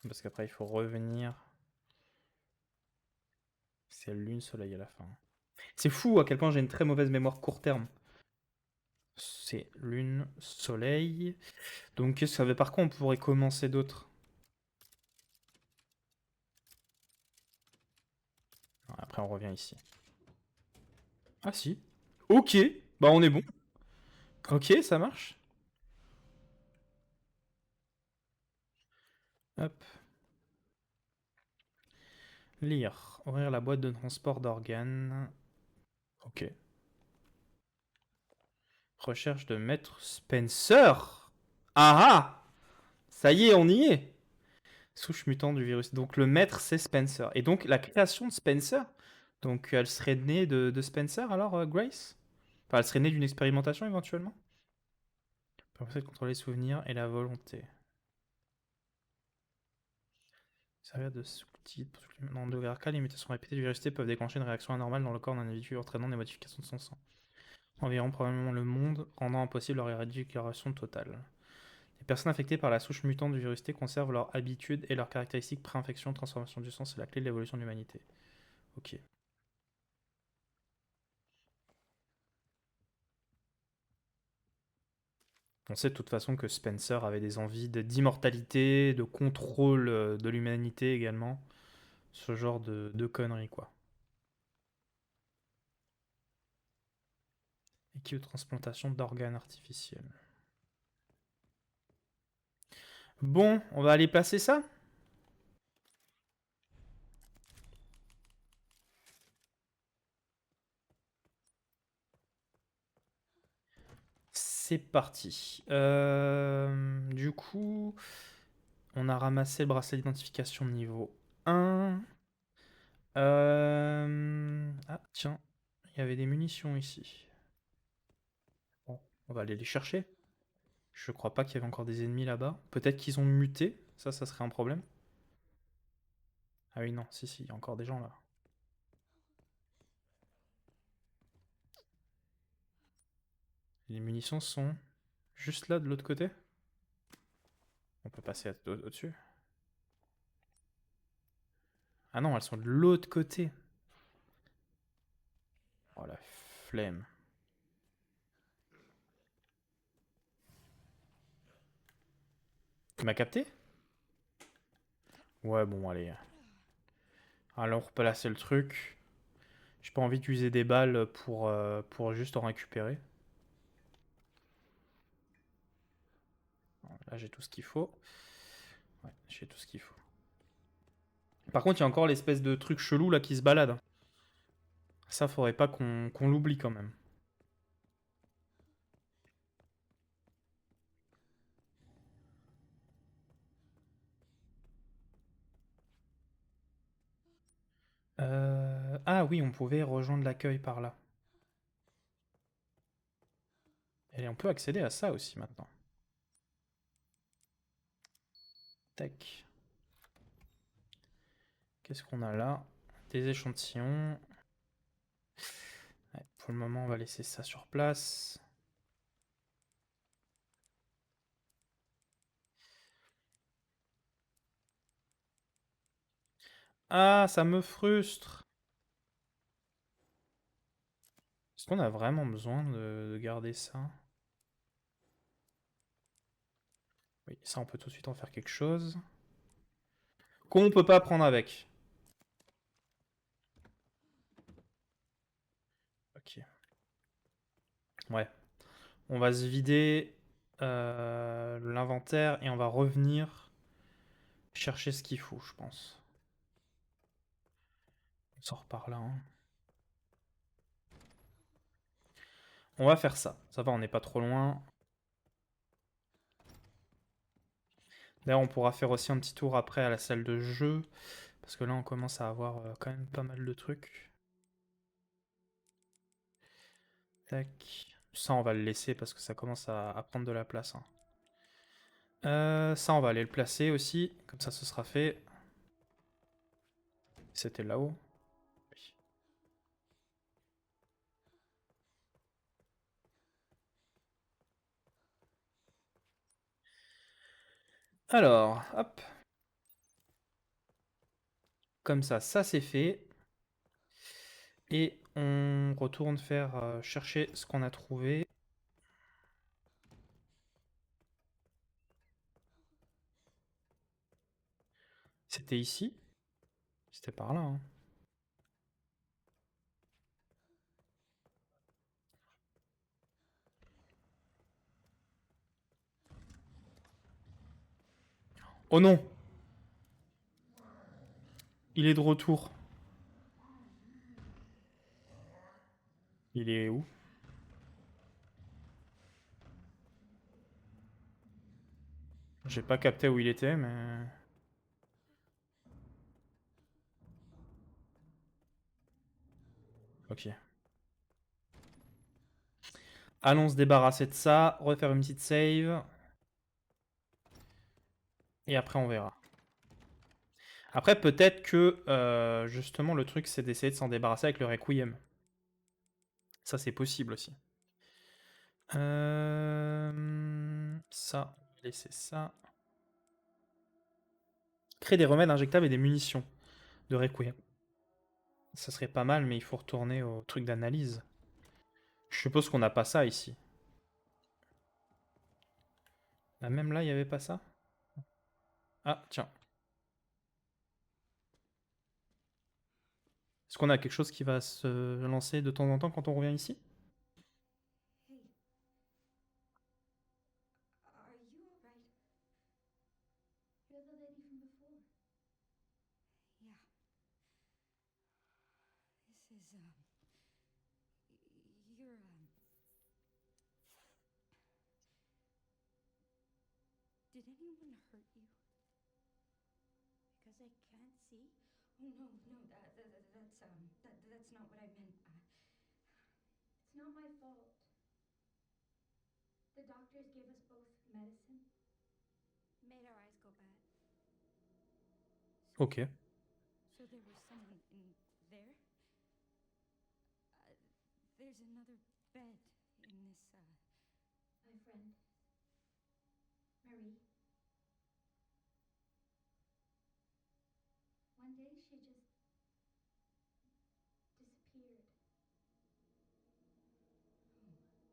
S1: Parce qu'après, il faut revenir. C'est lune, soleil à la fin. C'est fou à quel point j'ai une très mauvaise mémoire court terme. C'est lune, soleil. Donc, qu'est-ce que ça veut par quoi on pourrait commencer d'autres? Après, on revient ici. Ah si. Ok. Bah, on est bon. Ok, ça marche. Hop. Lire. Ouvrir la boîte de transport d'organes. Ok. Recherche de Maître Spencer. Ah ah! Ça y est, on y est. Souche mutante du virus. Donc le maître, c'est Spencer. Et donc la création de Spencer, donc elle serait née de Spencer alors, Grace? Enfin, elle serait née d'une expérimentation éventuellement? Permet de contrôler les souvenirs et la volonté. Servir de outil pour dans de cas, les mutations répétées du virus T peuvent déclencher une réaction anormale dans le corps d'un individu entraînant des modifications de son sang. Environ probablement le monde, rendant impossible leur éradication totale. Les personnes infectées par la souche mutante du virus T conservent leurs habitudes et leurs caractéristiques pré-infection. Transformation du sang, c'est la clé de l'évolution de l'humanité. Ok. On sait de toute façon que Spencer avait des envies d'immortalité, de contrôle de l'humanité également. Ce genre de conneries, quoi. Équipe de transplantation d'organes artificiels. Bon, on va aller placer ça. C'est parti. Du coup, on a ramassé le bracelet d'identification niveau 1. Ah, tiens, il y avait des munitions ici. Bon, on va aller les chercher. Je crois pas qu'il y avait encore des ennemis là-bas. Peut-être qu'ils ont muté. Ça serait un problème. Ah oui, non, si, il y a encore des gens là. Les munitions sont juste là de l'autre côté. On peut passer au-dessus. Ah non, elles sont de l'autre côté. Oh la flemme. Tu m'as capté? Ouais, bon, allez. Alors, replacer le truc. J'ai pas envie d'utiliser des balles pour juste en récupérer. Là, j'ai tout ce qu'il faut. Ouais, j'ai tout ce qu'il faut. Par contre, il y a encore l'espèce de truc chelou là qui se balade. Ça, faudrait pas qu'on l'oublie quand même. Ah oui, on pouvait rejoindre l'accueil par là. Et on peut accéder à ça aussi maintenant. Tac. Qu'est-ce qu'on a là? Des échantillons. Ouais, pour le moment, on va laisser ça sur place. Ah, ça me frustre. Est-ce qu'on a vraiment besoin de garder ça? Oui, ça, on peut tout de suite en faire quelque chose. Qu'on peut pas prendre avec. Ok. Ouais. On va se vider l'inventaire et on va revenir chercher ce qu'il faut, je pense. On sort par là. Hein. On va faire ça. Ça va, on n'est pas trop loin. D'ailleurs, on pourra faire aussi un petit tour après à la salle de jeu. Parce que là, on commence à avoir quand même pas mal de trucs. Tac. Ça, on va le laisser parce que ça commence à prendre de la place, hein. Ça, on va aller le placer aussi. Comme ça, ce sera fait. C'était là-haut. Oui. Alors, hop. Comme ça c'est fait. Et on retourne faire chercher ce qu'on a trouvé. C'était ici? C'était par là, hein. Oh non! Il est de retour. Il est où? J'ai pas capté où il était, mais... Ok. Allons se débarrasser de ça, refaire une petite save. Et après on verra. Après peut-être que justement le truc c'est d'essayer de s'en débarrasser avec le Requiem. Ça c'est possible aussi. Ça, on va laisser ça. Créer des remèdes injectables et des munitions de Requiem. Ça serait pas mal, mais il faut retourner au truc d'analyse. Je suppose qu'on n'a pas ça ici. Ah, même là, il n'y avait pas ça? Ah, tiens. Est-ce qu'on a quelque chose qui va se lancer de temps en temps quand on revient ici?
S2: Hey. Are you alright? You're the lady from before. Yeah. This is, you're, did anyone hurt you? Because I can't see? Oh, no, that's not what I meant. It's not my fault. The doctors gave us both medicine. Made our eyes go bad.
S1: Ok.
S2: So there was someone in there? There's another bed in this, My friend. Marie. One day she just disappeared. I'm sorry.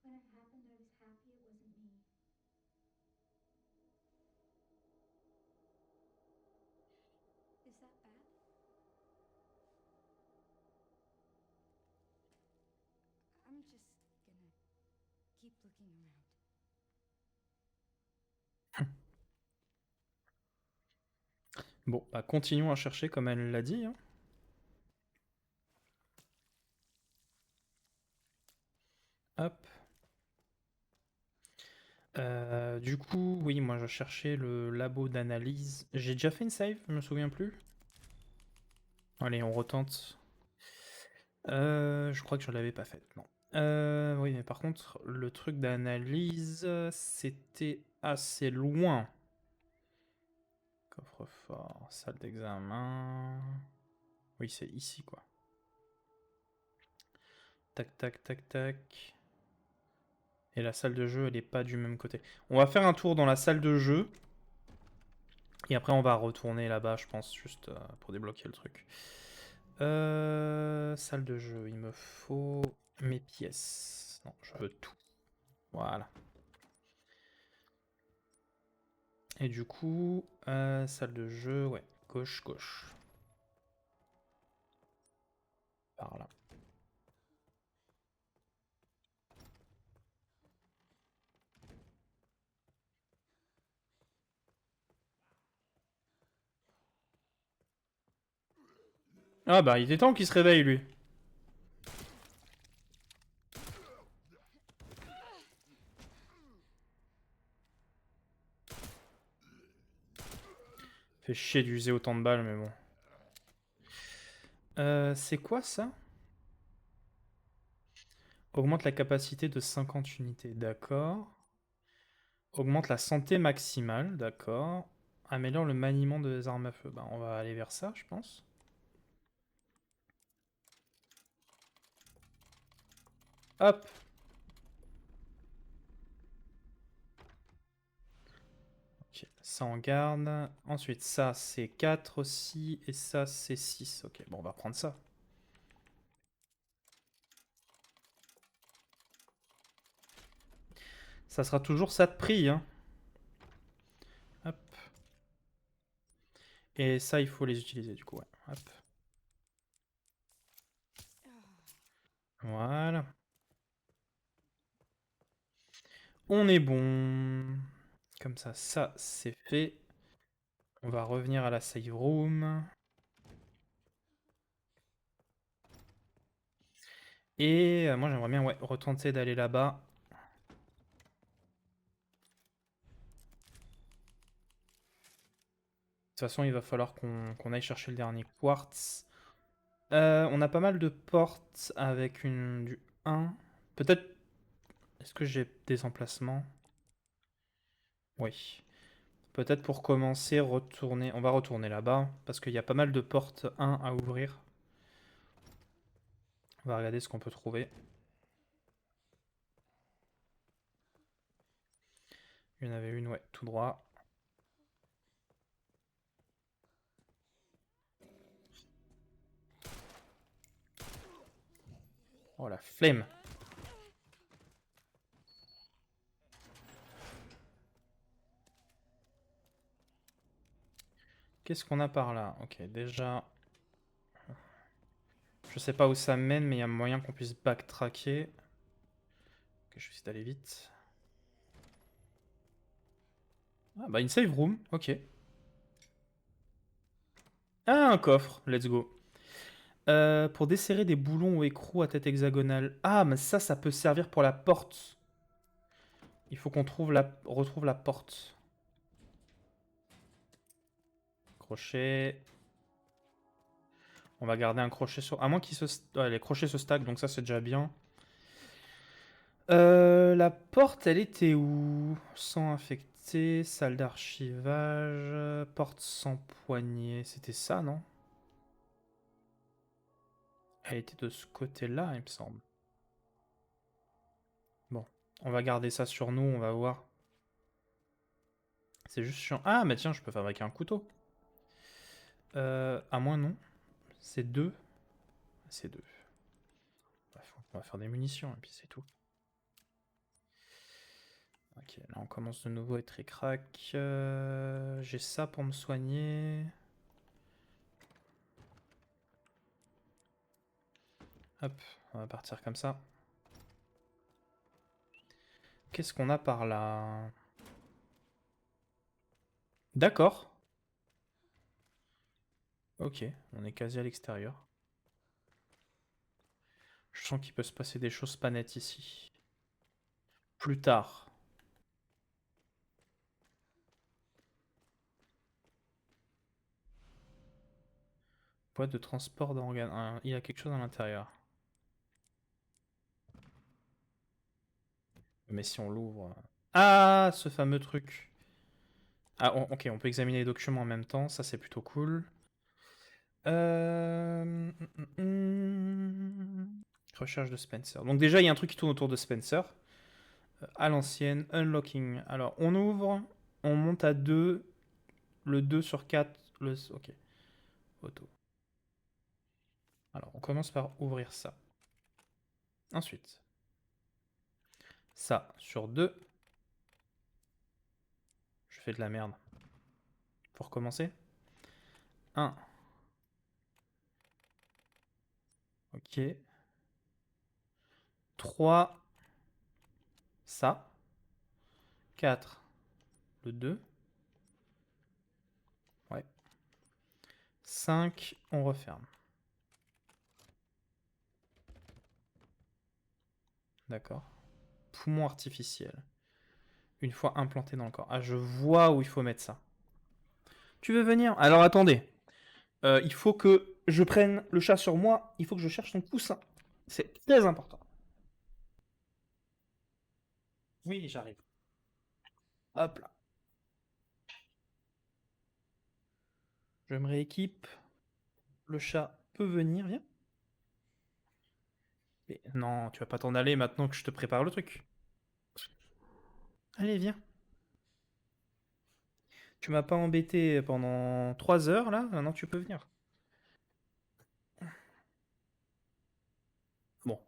S2: When it happened, I was happy it wasn't me. Is that bad? I'm just gonna keep looking around.
S1: Bon, bah continuons à chercher comme elle l'a dit, hein. Hop. Du coup, oui, moi je cherchais le labo d'analyse. J'ai déjà fait une save, je me souviens plus. Allez, on retente. Je crois que je l'avais pas faite, non. Oui, mais par contre, le truc d'analyse, c'était assez loin. Coffre-fort, salle d'examen. Oui, c'est ici, quoi. Tac, tac, tac, tac. Et la salle de jeu, elle est pas du même côté. On va faire un tour dans la salle de jeu. Et après, on va retourner là-bas, je pense, juste pour débloquer le truc. Salle de jeu, il me faut mes pièces. Non, je veux tout. Voilà. Et du coup, salle de jeu, ouais, gauche, gauche. Par là. Ah bah, il était temps qu'il se réveille, lui. Fait chier d'user autant de balles, mais bon. C'est quoi ça? Augmente la capacité de 50 unités, d'accord. Augmente la santé maximale, d'accord. Améliore le maniement des armes à feu. Bah, on va aller vers ça, je pense. Hop. Ok, ça on garde. Ensuite, ça c'est 4 aussi. Et ça c'est 6. Ok, bon, on va prendre ça. Ça sera toujours ça de prix, hein. Hop. Et ça, il faut les utiliser du coup, ouais. Hop. Voilà. On est bon. Comme ça c'est fait. On va revenir à la save room. Et moi j'aimerais bien ouais, retenter d'aller là-bas. De toute façon, il va falloir qu'on aille chercher le dernier quartz. On a pas mal de portes avec du 1. Peut-être... Est-ce que j'ai des emplacements? Oui. Peut-être pour commencer, retourner... On va retourner là-bas, parce qu'il y a pas mal de portes 1 à ouvrir. On va regarder ce qu'on peut trouver. Il y en avait une, ouais, tout droit. Oh la flemme! Qu'est-ce qu'on a par là? Ok, déjà... Je sais pas où ça mène, mais il y a moyen qu'on puisse backtracker. Ok, je vais essayer d'aller vite. Ah bah une save room, ok. Ah, un coffre, let's go. Pour desserrer des boulons ou écrous à tête hexagonale. Ah, mais ça peut servir pour la porte. Il faut qu'on retrouve la porte. Crochet. On va garder un crochet sur... À moins qu'il se... Ouais, les crochets se stackent, donc ça c'est déjà bien. La porte, elle était où? Sang infecté, salle d'archivage, porte sans poignée. C'était ça, non? Elle était de ce côté-là, il me semble. Bon, on va garder ça sur nous, on va voir. C'est juste chiant. Ah, mais tiens, je peux fabriquer un couteau. À moins non. C'est 2. C'est 2. On va faire des munitions, et puis c'est tout. Ok, là on commence de nouveau à être ric-rac. J'ai ça pour me soigner. Hop, on va partir comme ça. Qu'est-ce qu'on a par là? D'accord. Ok, on est quasi à l'extérieur. Je sens qu'il peut se passer des choses pas nettes ici. Plus tard. Boîte de transport d'organes. Il y a quelque chose à l'intérieur. Mais si on l'ouvre... Ah, ce fameux truc. Ah, ok, on peut examiner les documents en même temps. Ça, c'est plutôt cool. Recherche de Spencer. Donc déjà, il y a un truc qui tourne autour de Spencer. À l'ancienne, unlocking. Alors, on ouvre, on monte à 2, le 2 sur 4, ok, auto. Alors, on commence par ouvrir ça. Ensuite, ça sur 2. Je fais de la merde. Pour commencer. 1. Ok. 3. Ça. 4. Le 2. Ouais. 5. On referme. D'accord. Poumon artificiel. Une fois implanté dans le corps. Ah, je vois où il faut mettre ça. Tu veux venir? Alors attendez. Il faut que je prenne le chat sur moi. Il faut que je cherche son coussin. C'est très important. Oui, j'arrive. Hop là. Je me rééquipe. Le chat peut venir, viens. Mais non, tu vas pas t'en aller maintenant que je te prépare le truc. Allez, viens. Tu m'as pas embêté pendant 3 heures là, maintenant tu peux venir. Bon,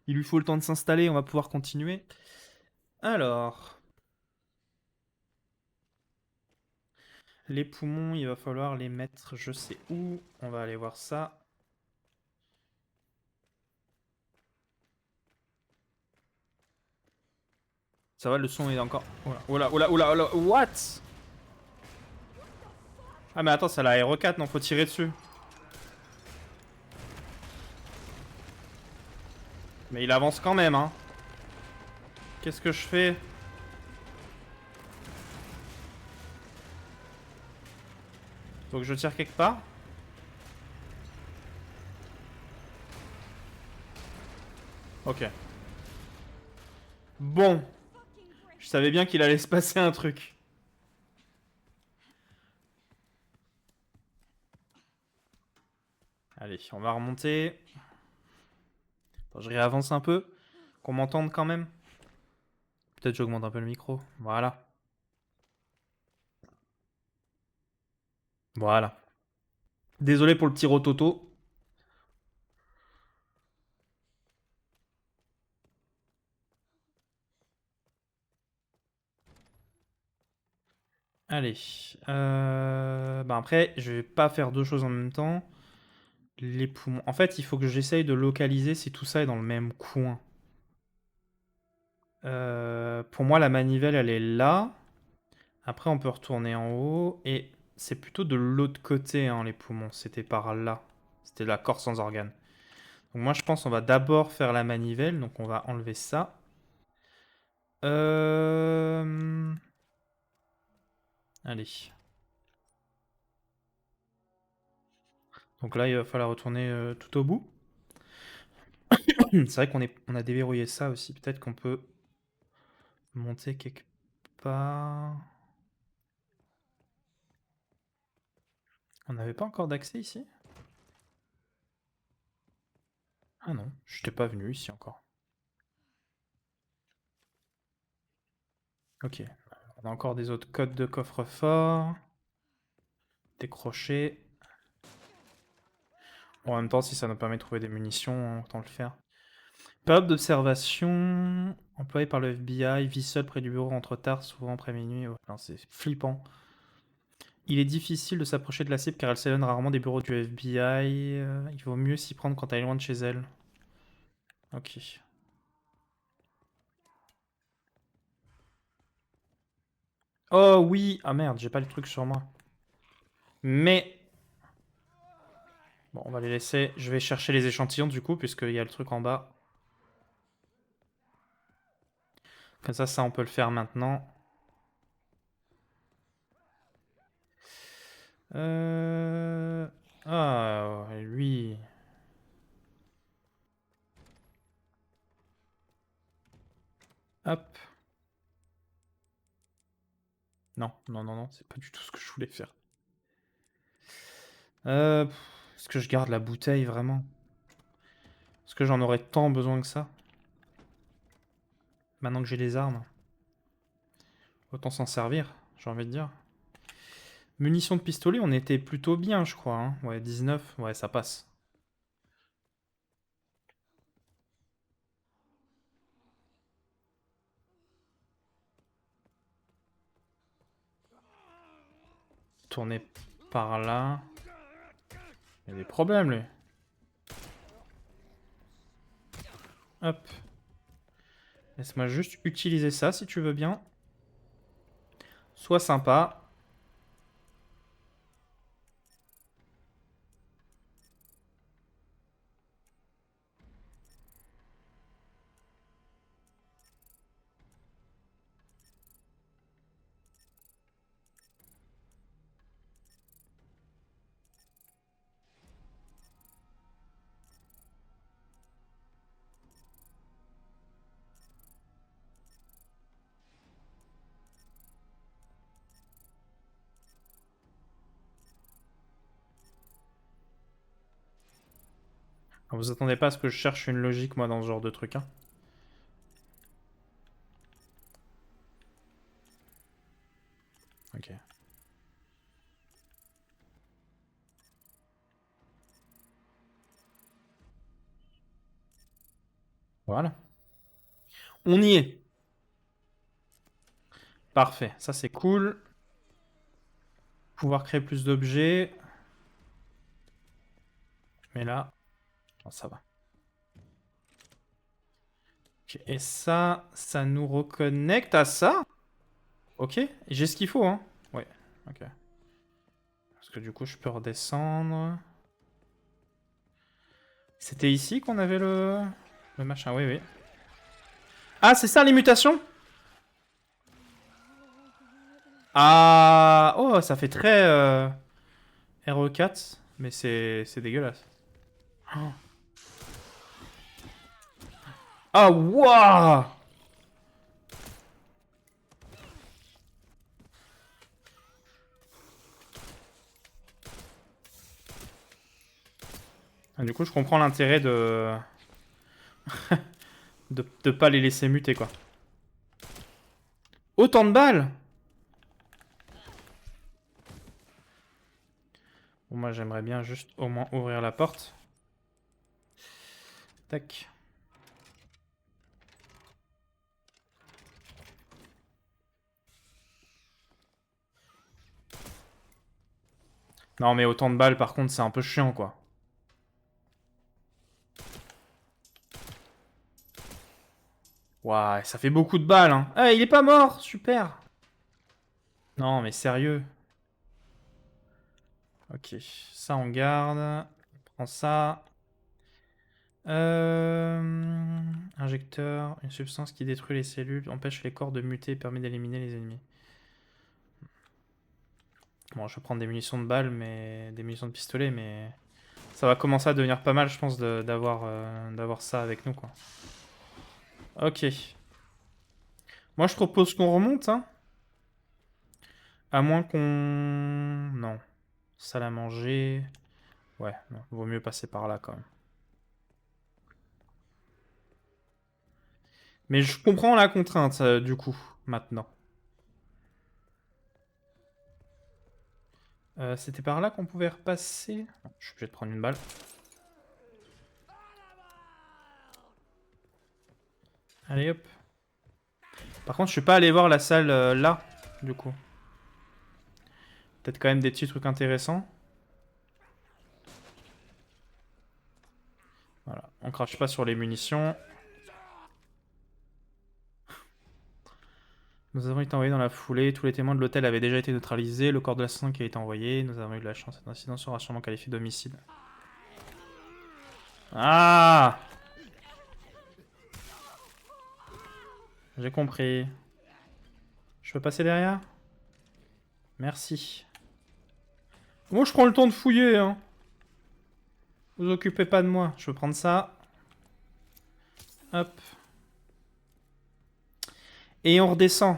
S1: il lui faut le temps de s'installer, on va pouvoir continuer. Alors, les poumons, il va falloir les mettre je sais où. On va aller voir ça. Ça va, le son est encore... Oh là, oh là, oh là, oh là, what? Ah mais attends, c'est la R4, non, faut tirer dessus. Mais il avance quand même, hein. Qu'est-ce que je fais? Faut que je tire quelque part? Ok. Bon. Je savais bien qu'il allait se passer un truc. Allez, on va remonter. Attends, je réavance un peu. Qu'on m'entende quand même. Peut-être j'augmente un peu le micro. Voilà. Voilà. Désolé pour le petit rototo. Allez. Bah après, je vais pas faire deux choses en même temps. Les poumons. En fait, il faut que j'essaye de localiser si tout ça est dans le même coin. Pour moi, la manivelle, elle est là. Après, on peut retourner en haut. Et c'est plutôt de l'autre côté, hein, les poumons. C'était par là. C'était la corps sans organes. Donc moi, je pense qu'on va d'abord faire la manivelle. Donc on va enlever ça. Allez. Donc là, il va falloir retourner tout au bout. C'est vrai on a déverrouillé ça aussi. Peut-être qu'on peut monter quelque part. On n'avait pas encore d'accès ici? Ah non, je n'étais pas venu ici encore. Ok. On a encore des autres codes de coffre-fort. Décrocher. Bon, en même temps, si ça nous permet de trouver des munitions, autant le faire. Période d'observation. Employé par le FBI. Vit seul près du bureau entre tard, souvent après minuit. Oh, c'est flippant. Il est difficile de s'approcher de la cible car elle s'éloigne rarement des bureaux du FBI. Il vaut mieux s'y prendre quand elle est loin de chez elle. Ok. Oh oui! Ah merde, j'ai pas le truc sur moi. Mais... Bon, on va les laisser. Je vais chercher les échantillons du coup, puisqu'il y a le truc en bas. Comme ça, on peut le faire maintenant. Ah, lui... Hop. Non, non, non, non, c'est pas du tout ce que je voulais faire. Est-ce que je garde la bouteille, vraiment? Est-ce que j'en aurais tant besoin que ça? Maintenant que j'ai les armes. Autant s'en servir, j'ai envie de dire. Munitions de pistolet, on était plutôt bien, je crois. Hein. Ouais, 19, ouais, ça passe. Tourner par là. Il y a des problèmes, lui. Hop. Laisse-moi juste utiliser ça, si tu veux bien. Sois sympa. Alors, vous attendez pas à ce que je cherche une logique, moi, dans ce genre de truc, hein. Ok. Voilà. On y est. Parfait, ça c'est cool. Pouvoir créer plus d'objets. Mais là, oh, ça va. Ok, et ça nous reconnecte à ça. Ok, j'ai ce qu'il faut, hein. Ouais, ok. Parce que du coup, je peux redescendre. C'était ici qu'on avait le machin, oui, oui. Ah, c'est ça les mutations? Ah, oh, ça fait très RE4, mais c'est dégueulasse. Oh. Ah, waouh! Ah, du coup, je comprends l'intérêt de... de pas les laisser muter, quoi. Autant de balles! Bon, moi, j'aimerais bien juste au moins ouvrir la porte. Tac. Non, mais autant de balles, par contre, c'est un peu chiant, quoi. Ouah, ça fait beaucoup de balles, hein. Ah, il est pas mort! Super! Non, mais sérieux. Ok, ça, on garde. On prend ça. Injecteur, une substance qui détruit les cellules, empêche les corps de muter et permet d'éliminer les ennemis. Bon, je vais prendre des munitions de balles, mais des munitions de pistolet, mais ça va commencer à devenir pas mal, je pense, d'avoir ça avec nous, quoi. Ok. Moi, je propose qu'on remonte, hein. À moins qu'on... Non. Salle à manger... Ouais, non, vaut mieux passer par là, quand même. Mais je comprends la contrainte, du coup, maintenant. C'était par là qu'on pouvait repasser? Non, je suis obligé de prendre une balle. Allez, hop. Par contre, je suis pas allé voir la salle là, du coup. Peut-être quand même des petits trucs intéressants. Voilà, on crache pas sur les munitions. Nous avons été envoyés dans la foulée. Tous les témoins de l'hôtel avaient déjà été neutralisés. Le corps de l'assassin qui a été envoyé. Nous avons eu de la chance. Cet incident sera sûrement qualifié d'homicide. Ah! J'ai compris. Je peux passer derrière? Merci. Moi, je prends le temps de fouiller, hein. Vous occupez pas de moi. Je peux prendre ça. Hop. Et on redescend.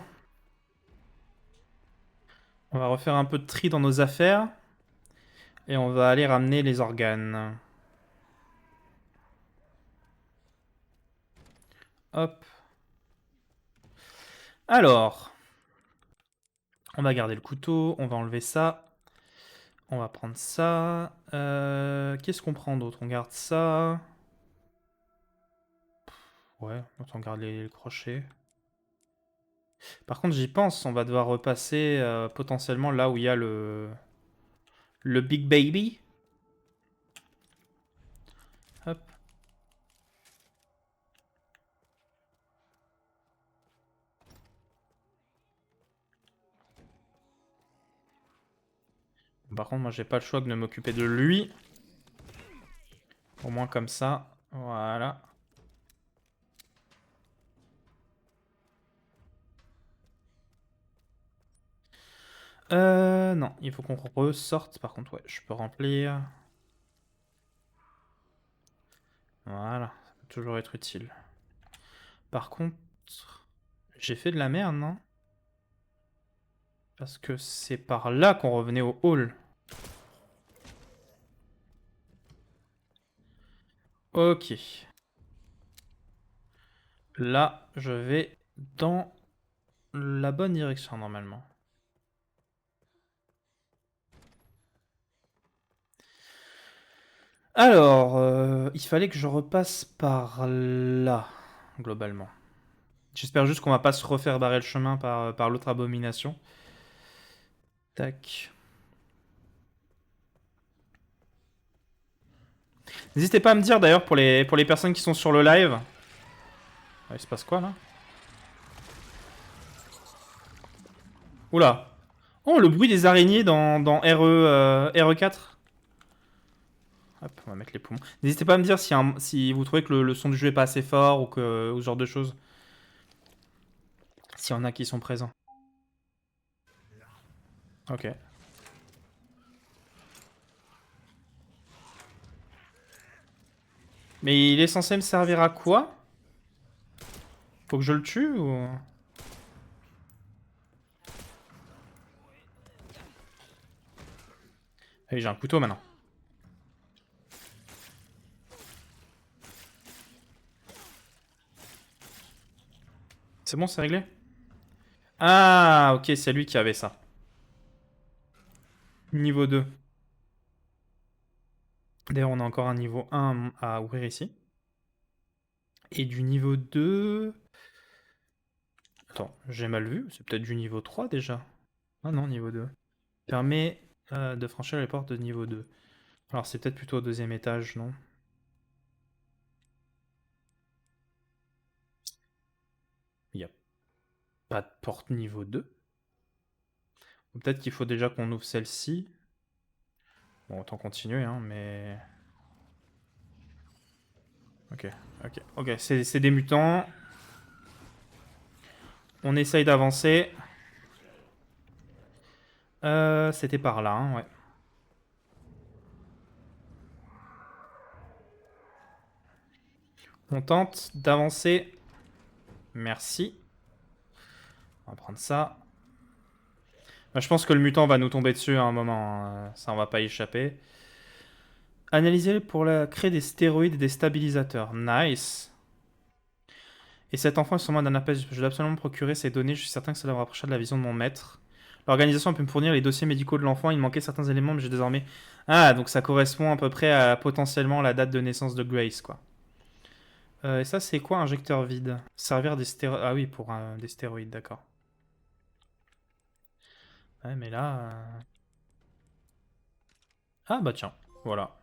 S1: On va refaire un peu de tri dans nos affaires. Et on va aller ramener les organes. Hop. Alors. On va garder le couteau. On va enlever ça. On va prendre ça. Qu'est-ce qu'on prend d'autre? On garde ça. Ouais, on garde les crochets. Par contre, j'y pense. On va devoir repasser potentiellement là où il y a le Big Baby. Hop. Par contre, moi, j'ai pas le choix que de m'occuper de lui. Au moins comme ça. Voilà. Non, il faut qu'on ressorte. Par contre, ouais, je peux remplir. Voilà, ça peut toujours être utile. Par contre, j'ai fait de la merde, non? Parce que c'est par là qu'on revenait au hall. Ok. Là, je vais dans la bonne direction normalement. Alors, il fallait que je repasse par là, globalement. J'espère juste qu'on va pas se refaire barrer le chemin par l'autre abomination. Tac. N'hésitez pas à me dire d'ailleurs pour les personnes qui sont sur le live. Ah, il se passe quoi là? Oula. Oh, le bruit des araignées dans RE4. Hop, on va mettre les poumons. N'hésitez pas à me dire si vous trouvez que le son du jeu est pas assez fort ou ce genre de choses. S'il y en a qui sont présents. Ok. Mais il est censé me servir à quoi? Faut que je le tue ou... Allez, j'ai un couteau maintenant. C'est bon, c'est réglé? Ah, ok, c'est lui qui avait ça. Niveau 2. D'ailleurs, on a encore un niveau 1 à ouvrir ici. Et du niveau 2... Attends, j'ai mal vu. C'est peut-être du niveau 3 déjà. Ah non, niveau 2. Permet de franchir les portes de niveau 2. Alors, c'est peut-être plutôt au deuxième étage, non? Il n'y a pas de porte niveau 2. Peut-être qu'il faut déjà qu'on ouvre celle-ci. Bon, autant continuer, hein, mais... Ok, ok, ok, c'est des mutants. On essaye d'avancer. C'était par là, hein, ouais. On tente d'avancer. Merci. On va prendre ça. Bah, je pense que le mutant va nous tomber dessus à un moment. Ça, on va pas y échapper. Analyser pour créer des stéroïdes et des stabilisateurs. Nice. Et cet enfant est sur moi d'un appel. Je dois absolument me procurer ces données. Je suis certain que cela me rapprochera de la vision de mon maître. L'organisation peut me fournir les dossiers médicaux de l'enfant. Il manquait certains éléments, mais j'ai désormais... Ah, donc ça correspond à peu près à potentiellement la date de naissance de Grace, quoi. Et ça, c'est quoi, injecteur vide? Servir des stéroïdes... Ah oui, pour des stéroïdes, d'accord. Ouais, mais là... Ah bah tiens, voilà.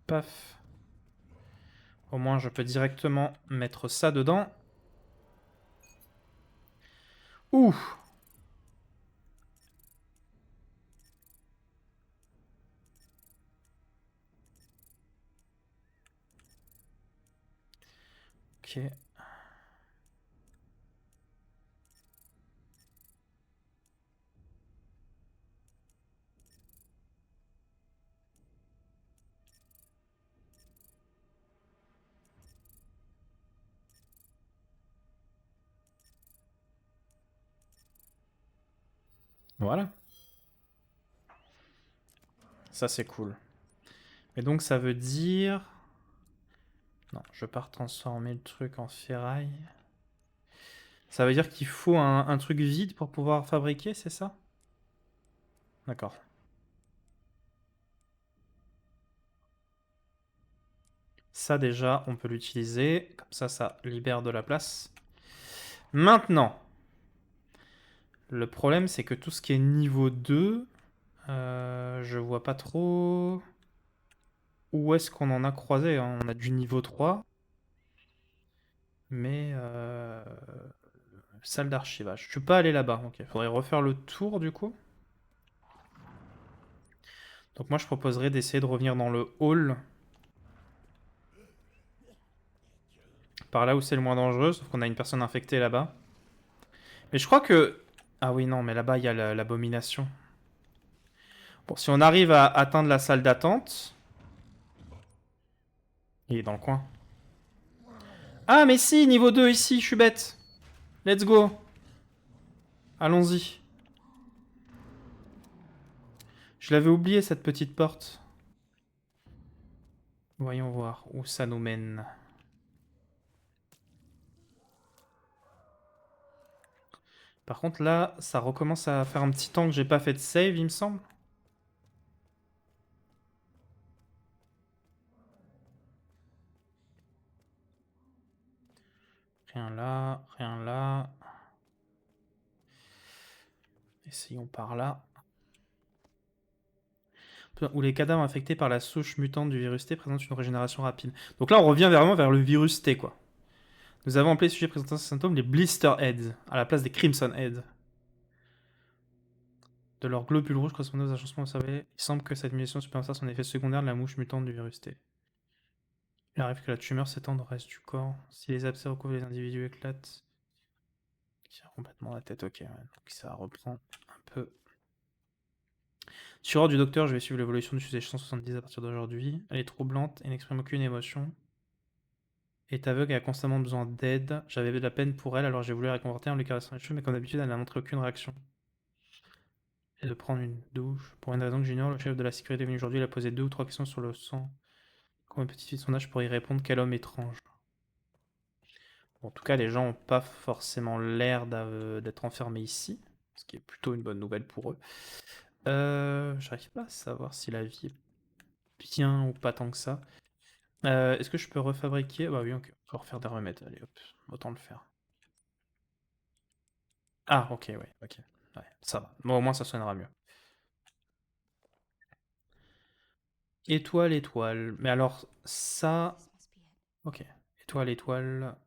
S1: Paf. Au moins, je peux directement mettre ça dedans. Ouh. Ok. Voilà. Ça, c'est cool. Et donc, ça veut dire... Non, je vais pas transformer le truc en ferraille. Ça veut dire qu'il faut un truc vide pour pouvoir fabriquer, c'est ça? D'accord. Ça, déjà, on peut l'utiliser. Comme ça libère de la place. Maintenant, le problème, c'est que tout ce qui est niveau 2, je vois pas trop où est-ce qu'on en a croisé, hein. On a du niveau 3, mais salle d'archivage. Je peux pas aller là-bas. Ok, faudrait refaire le tour du coup. Donc moi, je proposerais d'essayer de revenir dans le hall. Par là où c'est le moins dangereux, sauf qu'on a une personne infectée là-bas. Mais je crois que... Ah oui, non, mais là-bas, il y a l'abomination. Bon, si on arrive à atteindre la salle d'attente... Il est dans le coin. Ah, mais si, niveau 2 ici, je suis bête. Let's go. Allons-y. Je l'avais oublié cette petite porte. Voyons voir où ça nous mène. Par contre là, ça recommence à faire un petit temps que j'ai pas fait de save, il me semble. Rien là, rien là. Essayons par là. Où les cadavres infectés par la souche mutante du virus T présentent une régénération rapide. Donc là, on revient vraiment vers le virus T, quoi. Nous avons appelé ce sujet présentant ces symptômes les Blister Heads, à la place des Crimson Heads. De leurs globules rouges correspondant aux agencements observés, il semble que cette mutation supplémentaire soit un effet secondaire de la mouche mutante du virus T. Il arrive que la tumeur s'étende au reste du corps. Si les abcès recouvrent les individus éclatent. Tire complètement la tête, ok. Ouais. Donc ça reprend un peu. Sur ordre du docteur, je vais suivre l'évolution du sujet 170 à partir d'aujourd'hui. Elle est troublante et n'exprime aucune émotion. Est aveugle et a constamment besoin d'aide. J'avais de la peine pour elle, alors j'ai voulu la réconforter en lui caressant les cheveux, mais comme d'habitude, elle n'a montré aucune réaction. Et de prendre une douche. Pour une raison que j'ignore, le chef de la sécurité est venu aujourd'hui, il a posé 2 ou 3 questions sur le sang. Comme une petite fille de son âge pour y répondre, quel homme étrange. Bon, en tout cas, les gens n'ont pas forcément l'air d'être enfermés ici, ce qui est plutôt une bonne nouvelle pour eux. J'arrive pas à savoir si la vie est bien ou pas tant que ça. Est-ce que je peux refabriquer? Bah oui, ok. On peut refaire des remèdes. Allez, hop. Autant le faire. Ah, ok, ouais, ok. Ouais, ça va. Bon, au moins, ça sonnera mieux. Étoile, étoile. Mais alors, ça...
S2: This must be it.
S1: Ok. Étoile, étoile.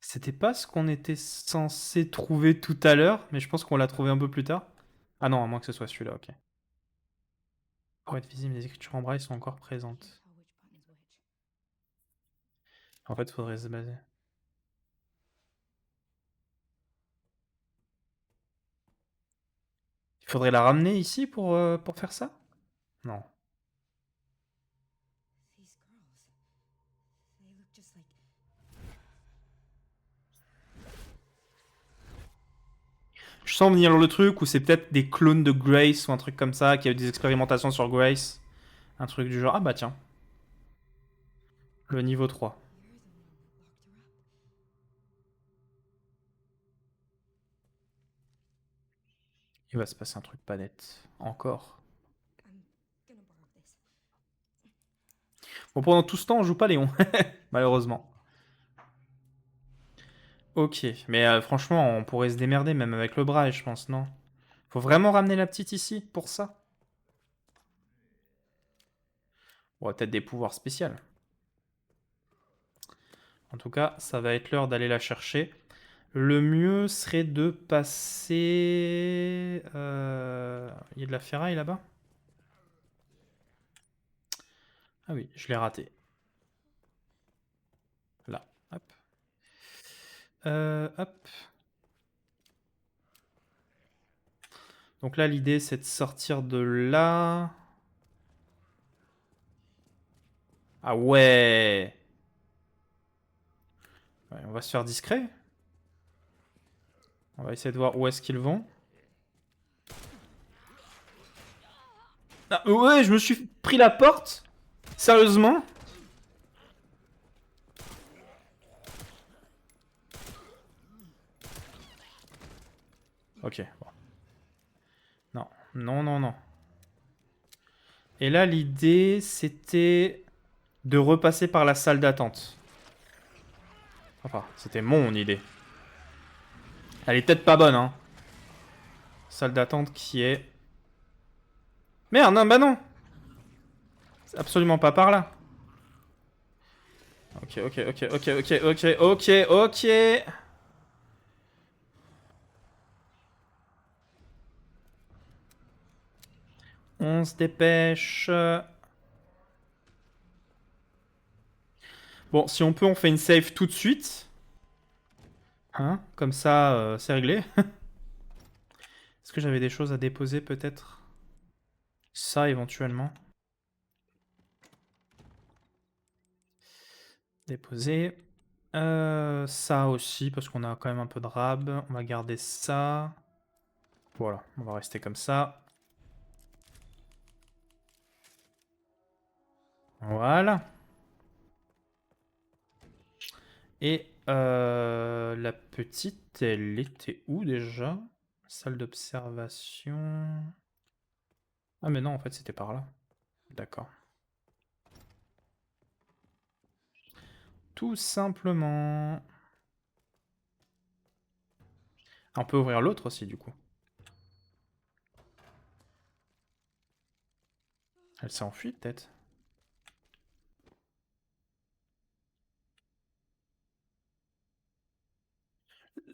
S1: C'était pas ce qu'on était censé trouver tout à l'heure, mais je pense qu'on l'a trouvé un peu plus tard. Ah non, à moins que ce soit celui-là, ok. Pour être visible, les écritures en braille sont encore
S2: Can't
S1: présentes.
S2: tell which button is which.
S1: En fait, faudrait se baser. Il faudrait la ramener ici pour faire ça? Non.
S2: These girls. They look just like.
S1: Je sens venir le truc où c'est peut-être des clones de Grace ou un truc comme ça, qui a eu des expérimentations sur Grace. Un truc du genre, ah bah tiens. Le niveau 3.
S2: You're the one that locked her up.
S1: Il va se passer un truc pas net. Encore.
S2: I'm gonna borrow this.
S1: Bon, pendant tout ce temps, on joue pas Léon. Malheureusement. Ok, mais franchement, on pourrait se démerder même avec le bras, je pense, non? Faut vraiment ramener la petite ici, pour ça? Bon, peut-être des pouvoirs spéciaux. En tout cas, ça va être l'heure d'aller la chercher. Le mieux serait de passer... Il y a de la ferraille là-bas? Ah oui, je l'ai raté. Là, hop. Hop. Donc là, l'idée, c'est de sortir de là. Ah ouais! Ouais, on va se faire discret. On va essayer de voir où est-ce qu'ils vont. Ah ouais, je me suis pris la porte? Sérieusement? Ok, bon. Non, non, non, non. Et là, l'idée, c'était de repasser par la salle d'attente. Enfin, c'était mon idée. Elle est peut-être pas bonne, hein. Salle d'attente qui est... Merde, non, bah non. C'est absolument pas par là. Ok, ok, ok, ok, ok, ok, ok, ok. On se dépêche. Bon, si on peut, on fait une save tout de suite. Hein? Comme ça, c'est réglé. Est-ce que j'avais des choses à déposer, peut-être? Ça, éventuellement. Déposer. Ça aussi, parce qu'on a quand même un peu de rab. On va garder ça. Voilà, on va rester comme ça. Voilà. Et la petite, elle était où déjà? Salle d'observation. Ah mais non, en fait c'était par là. D'accord. Tout simplement. On peut ouvrir l'autre aussi du coup. Elle s'est enfuie peut-être.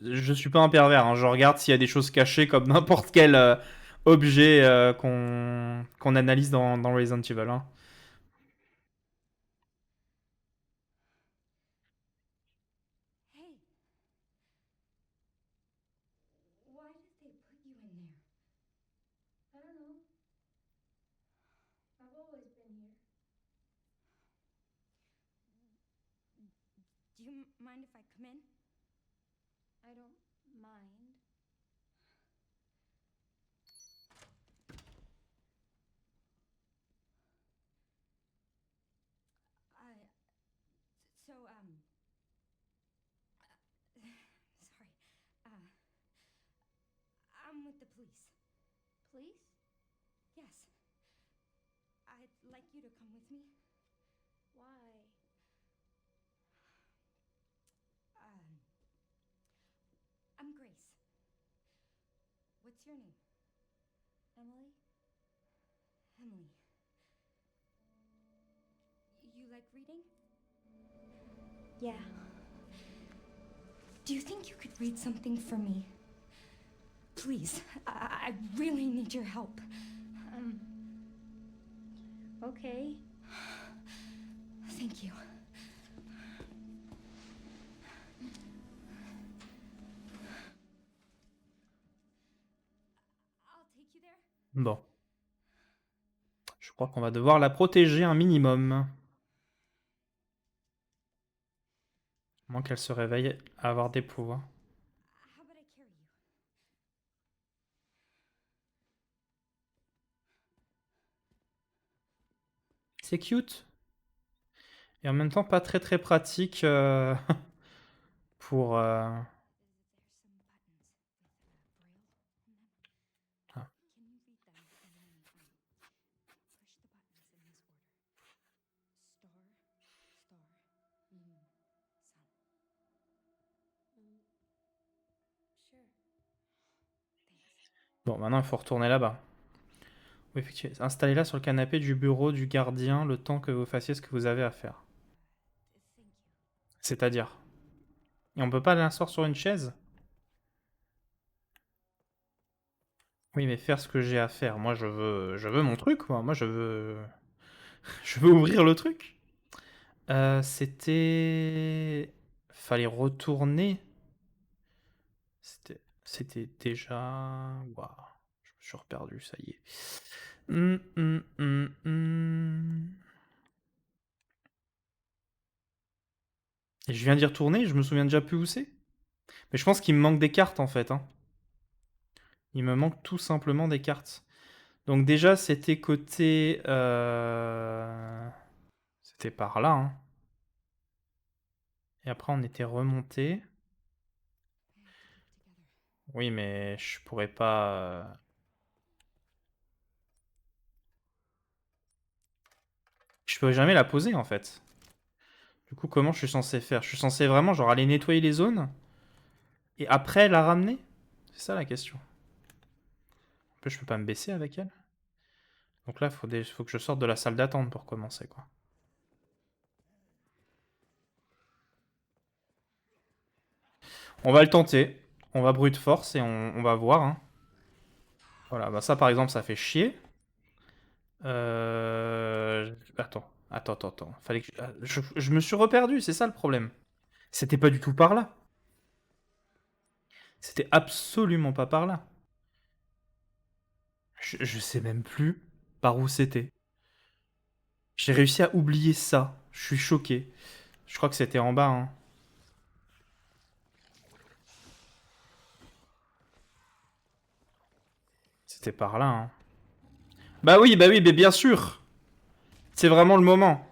S1: Je suis pas un pervers, hein. Je regarde s'il y a des choses cachées comme n'importe quel objet qu'on analyse dans Resident Evil, hein.
S2: Hey, why did they put you in there?
S4: I don't know. I've always been here.
S2: Do you mind if I come in?
S4: I don't mind.
S2: So, sorry. I'm with the police.
S4: Police?
S2: Yes. I'd like you to come with me.
S4: Why?
S2: I'm Grace. What's your name?
S4: Emily?
S2: Emily. You like reading?
S4: Yeah.
S2: Do you think you could read something for me? Please, I really need your help.
S4: Okay.
S2: Thank you. I'll take you there.
S1: Bon. Je crois qu'on va devoir la protéger un minimum. À moins qu'elle se réveille à avoir des pouvoirs.
S2: How about I carry you?
S1: C'est cute. Et en même temps pas très très pratique pour...
S2: There's some buttons with braille on them.
S1: Ah.
S2: Can you read them and then push the buttons in this order? Star, star, moon, sun.
S4: Sure.
S2: Thanks.
S1: Bon, maintenant il faut retourner là-bas. Oui, effectivement. Installez-la sur le canapé du bureau du gardien le temps que vous fassiez ce que vous avez à faire.
S2: Thank you.
S1: C'est-à-dire. Et on peut pas l'asseoir sur une chaise? Oui, mais faire ce que j'ai à faire. Moi, je veux mon truc, moi. Moi, je veux... je veux ouvrir le truc. C'était... Fallait retourner. C'était déjà... Waouh. Je me suis reperdu, ça y est. Et je viens d'y retourner, je me souviens déjà plus où c'est. Mais je pense qu'il me manque des cartes, en fait, hein. Il me manque tout simplement des cartes. Donc déjà, c'était côté... C'était par là, hein. Et après, on était remonté. Oui, mais je pourrais pas... Je peux jamais la poser, en fait. Du coup, comment je suis censé faire? Je suis censé vraiment, genre, aller nettoyer les zones et après la ramener? C'est ça la question. En plus, je peux pas me baisser avec elle. Donc là, faut que je sorte de la salle d'attente pour commencer, quoi. On va le tenter. On va brute force et on va voir, hein. Voilà, bah ça, par exemple, ça fait chier. Attends. Fallait que... je me suis reperdu, c'est ça le problème. C'était pas du tout par là. C'était absolument pas par là. Je sais même plus par où c'était. J'ai réussi à oublier ça. Je suis choqué. Je crois que c'était en bas, hein. C'était par là, hein. Bah oui, mais bien sûr. C'est vraiment le moment.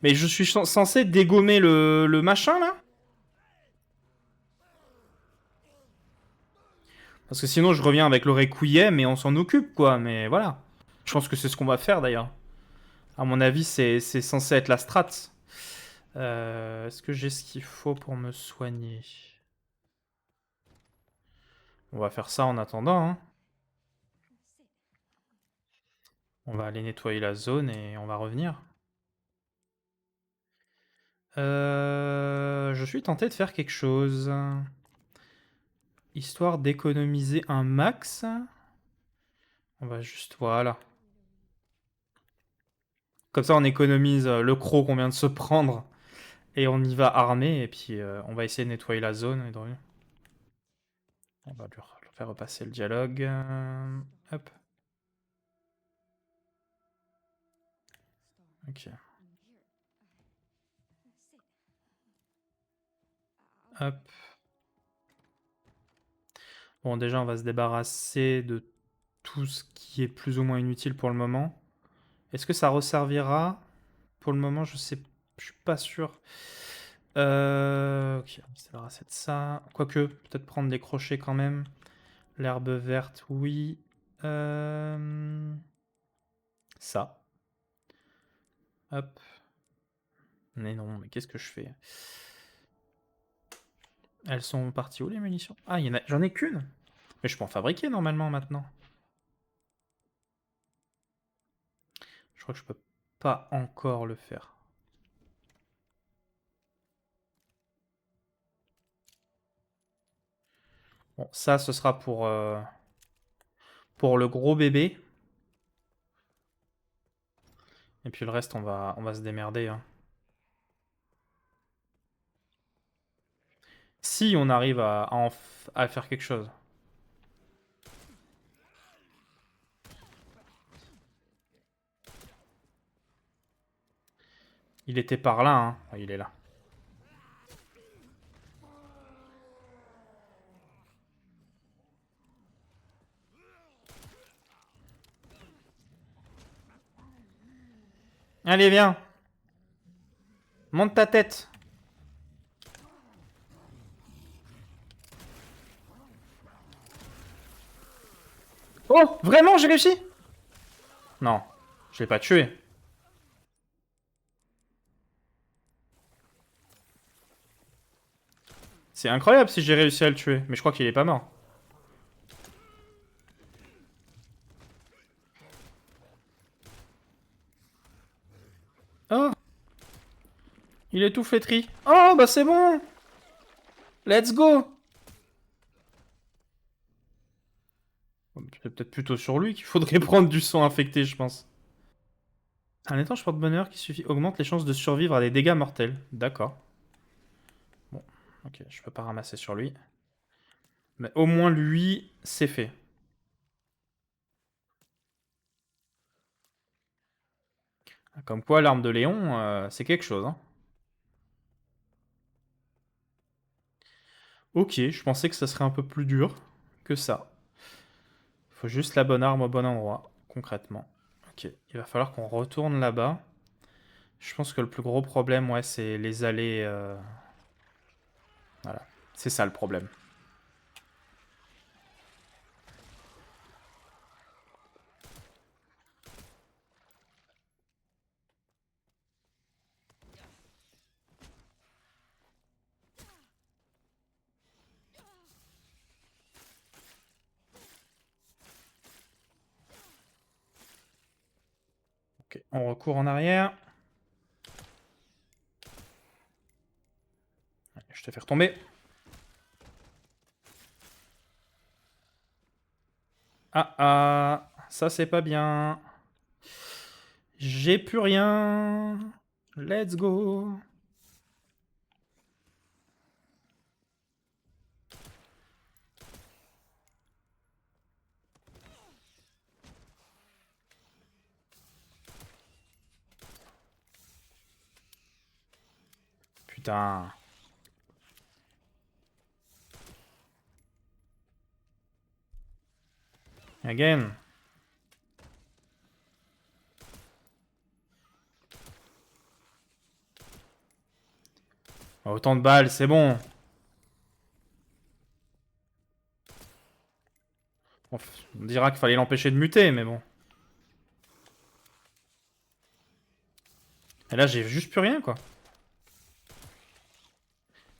S1: Mais je suis censé dégommer le machin, là? Parce que sinon, je reviens avec le Requiem et on s'en occupe, quoi. Mais voilà. Je pense que c'est ce qu'on va faire, d'ailleurs. À mon avis, c'est censé être la strat. Est-ce que j'ai ce qu'il faut pour me soigner? On va faire ça en attendant, hein. On va aller nettoyer la zone et on va revenir. Je suis tenté de faire quelque chose. Histoire d'économiser un max. On va juste... Voilà. Comme ça, on économise le croc qu'on vient de se prendre. Et on y va armé. Et puis, on va essayer de nettoyer la zone. Et on va lui faire repasser le dialogue. Hop. Ok. Hop. Bon, déjà, on va se débarrasser de tout ce qui est plus ou moins inutile pour le moment. Est-ce que ça resservira? Pour le moment, je sais... Je suis pas sûr. Ok, on va se débarrasser de ça. Quoique, peut-être prendre des crochets quand même. L'herbe verte, oui. Ça. Hop. Mais non, mais qu'est-ce que je fais? Elles sont parties où les munitions? Ah, j'en ai qu'une. Mais je peux en fabriquer normalement maintenant. Je crois que je peux pas encore le faire. Bon, ça, ce sera pour le gros bébé. Et puis le reste, on va se démerder, hein. Si on arrive à faire quelque chose. Il était par là, hein. Ah, il est là. Allez, viens. Monte ta tête. Oh, vraiment, j'ai réussi? Non, je l'ai pas tué. C'est incroyable si j'ai réussi à le tuer, mais je crois qu'il est pas mort. Oh, il est tout flétri. Oh, bah c'est bon. Let's go. C'est peut-être plutôt sur lui qu'il faudrait prendre du sang infecté, je pense. Un étanche porte-bonheur qui suffit augmente les chances de survivre à des dégâts mortels. D'accord. Bon, ok, je peux pas ramasser sur lui. Mais au moins lui, c'est fait. Comme quoi, l'arme de Léon, c'est quelque chose, hein. Ok, je pensais que ça serait un peu plus dur que ça. Faut juste la bonne arme au bon endroit, concrètement. Ok, il va falloir qu'on retourne là-bas. Je pense que le plus gros problème, ouais, c'est les allées... Voilà, c'est ça le problème. Ok, on recourt en arrière. Allez, je te fais retomber. Ah ah, ça c'est pas bien. J'ai plus rien. Let's go. Putain. Again. Autant de balles, c'est bon. On dira qu'il fallait l'empêcher de muter, mais bon. Et là, j'ai juste plus rien, quoi.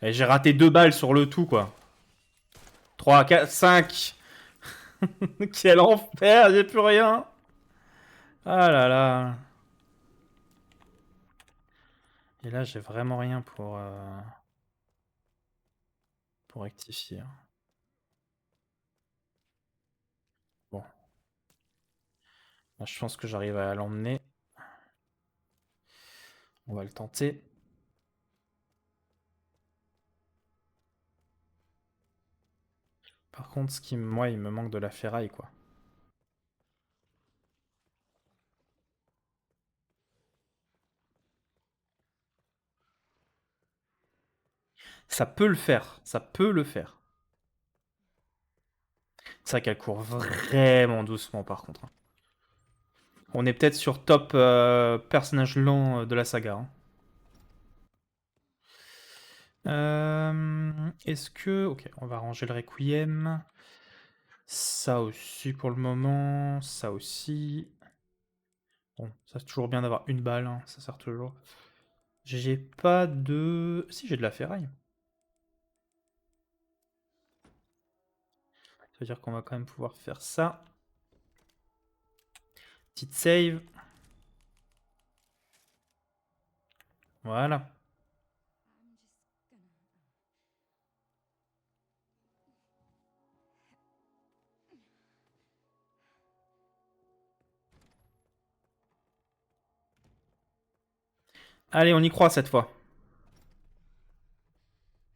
S1: Et j'ai raté 2 balles sur le tout, quoi. 3, 4, 5. Quel enfer, j'ai plus rien. Ah là là. Et là, j'ai vraiment rien pour rectifier. Bon. Là, je pense que j'arrive à l'emmener. On va le tenter. Par contre, moi, il me manque de la ferraille, quoi. Ça peut le faire. Ça peut le faire. C'est vrai qu'elle court vraiment doucement, par contre. On est peut-être sur top personnage lent de la saga. Hein. Est-ce que... Ok, on va ranger le Requiem. Ça aussi pour le moment. Ça aussi. Bon, ça c'est toujours bien d'avoir une balle. Hein, ça sert toujours. J'ai pas de... Si, j'ai de la ferraille. Ça veut dire qu'on va quand même pouvoir faire ça. Petite save. Voilà.
S2: I'm just gonna.
S1: Allez, on y croit cette fois.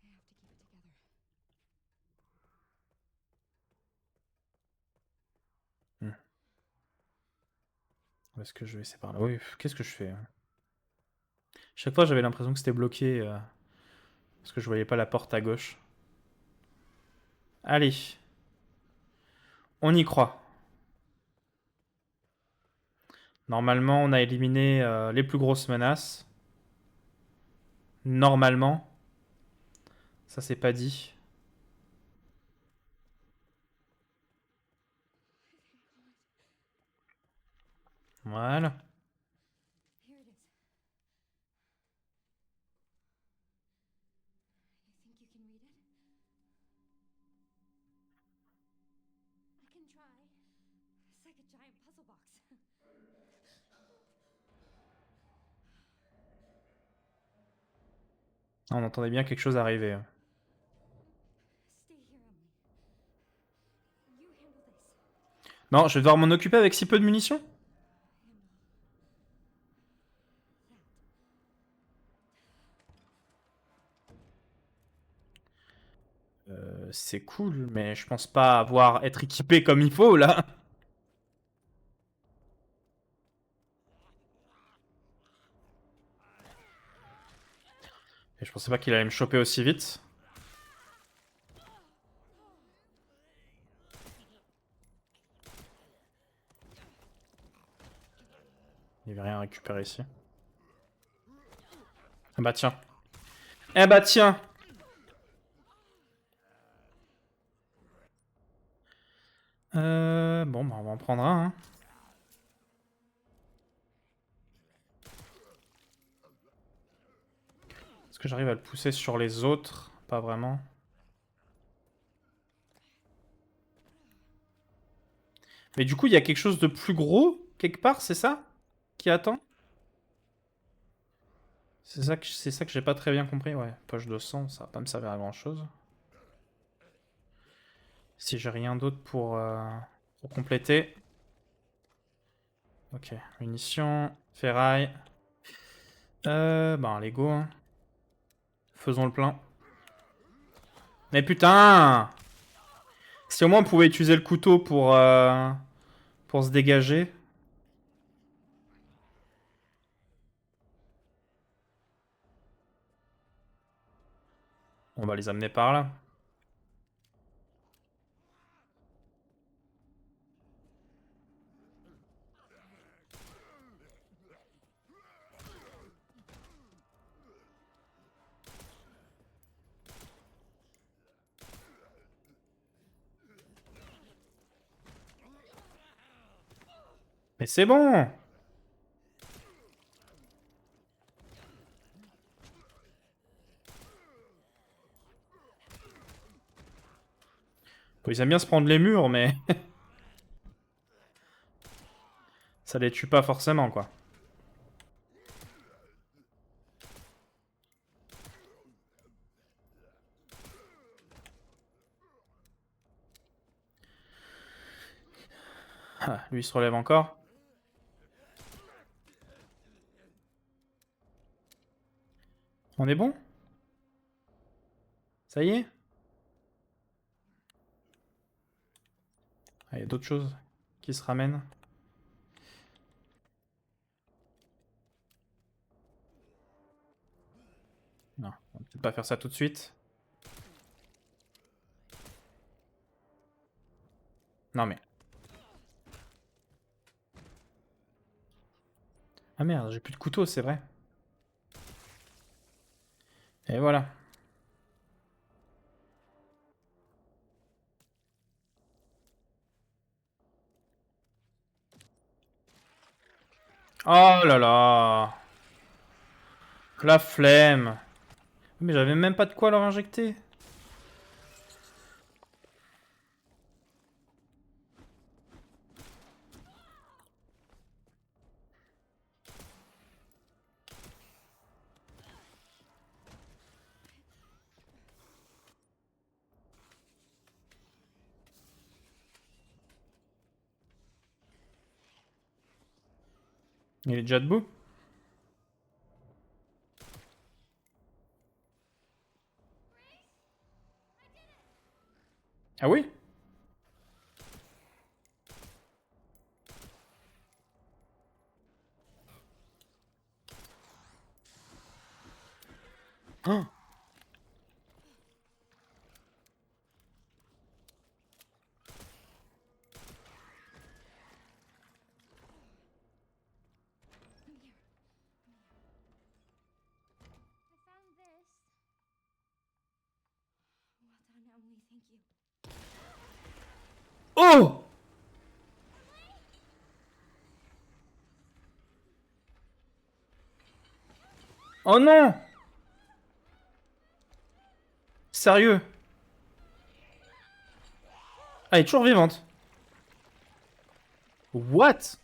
S2: I have to keep it together.
S1: Est-ce que je vais essayer par là? Oui, qu'est-ce que je fais? Chaque fois, j'avais l'impression que c'était bloqué. Parce que je voyais pas la porte à gauche. Allez. On y croit. Normalement, on a éliminé les plus grosses menaces. Normalement. Ça, c'est pas dit. Voilà.
S2: Here it is. You think you can read it? I can try. It's like a giant puzzle box.
S1: On entendait bien quelque chose arriver.
S2: Stay here, Emily. You handle this.
S1: Non, je vais devoir m'en occuper avec si peu de munitions? C'est cool, mais je pense pas être équipé comme il faut, là. Et je pensais pas qu'il allait me choper aussi vite. Il n'y avait rien à récupérer ici. Ah bah tiens. Eh bah tiens. Bon, bah on va en prendre un. Hein. Est-ce que j'arrive à le pousser sur les autres? Pas vraiment. Mais du coup, il y a quelque chose de plus gros, quelque part, c'est ça? Qui attend? C'est ça que j'ai pas très bien compris, ouais. Poche de sang, ça va pas me servir à grand chose. Si j'ai rien d'autre pour compléter. Ok, munitions, ferraille. Ben, Lego. Hein. Faisons le plein. Mais putain! Si au moins on pouvait utiliser le couteau pour se dégager. On va les amener par là. Mais c'est bon! Bon, ils aiment bien se prendre les murs, mais... ça les tue pas forcément, quoi. Ah, lui, il se relève encore. On est bon? Ça y est? Ah, il y a d'autres choses qui se ramènent. Non, on va peut-être pas faire ça tout de suite. Non mais... Ah merde, j'ai plus de couteau, c'est vrai. Et voilà. Oh là là! La flemme! Mais j'avais même pas de quoi leur injecter. Il est déjà debout? Ah oui? Oh.
S4: I found this. Well done, Emily. Thank you.
S1: Oh! Oh non! Sérieux? Ah, elle est toujours vivante. What?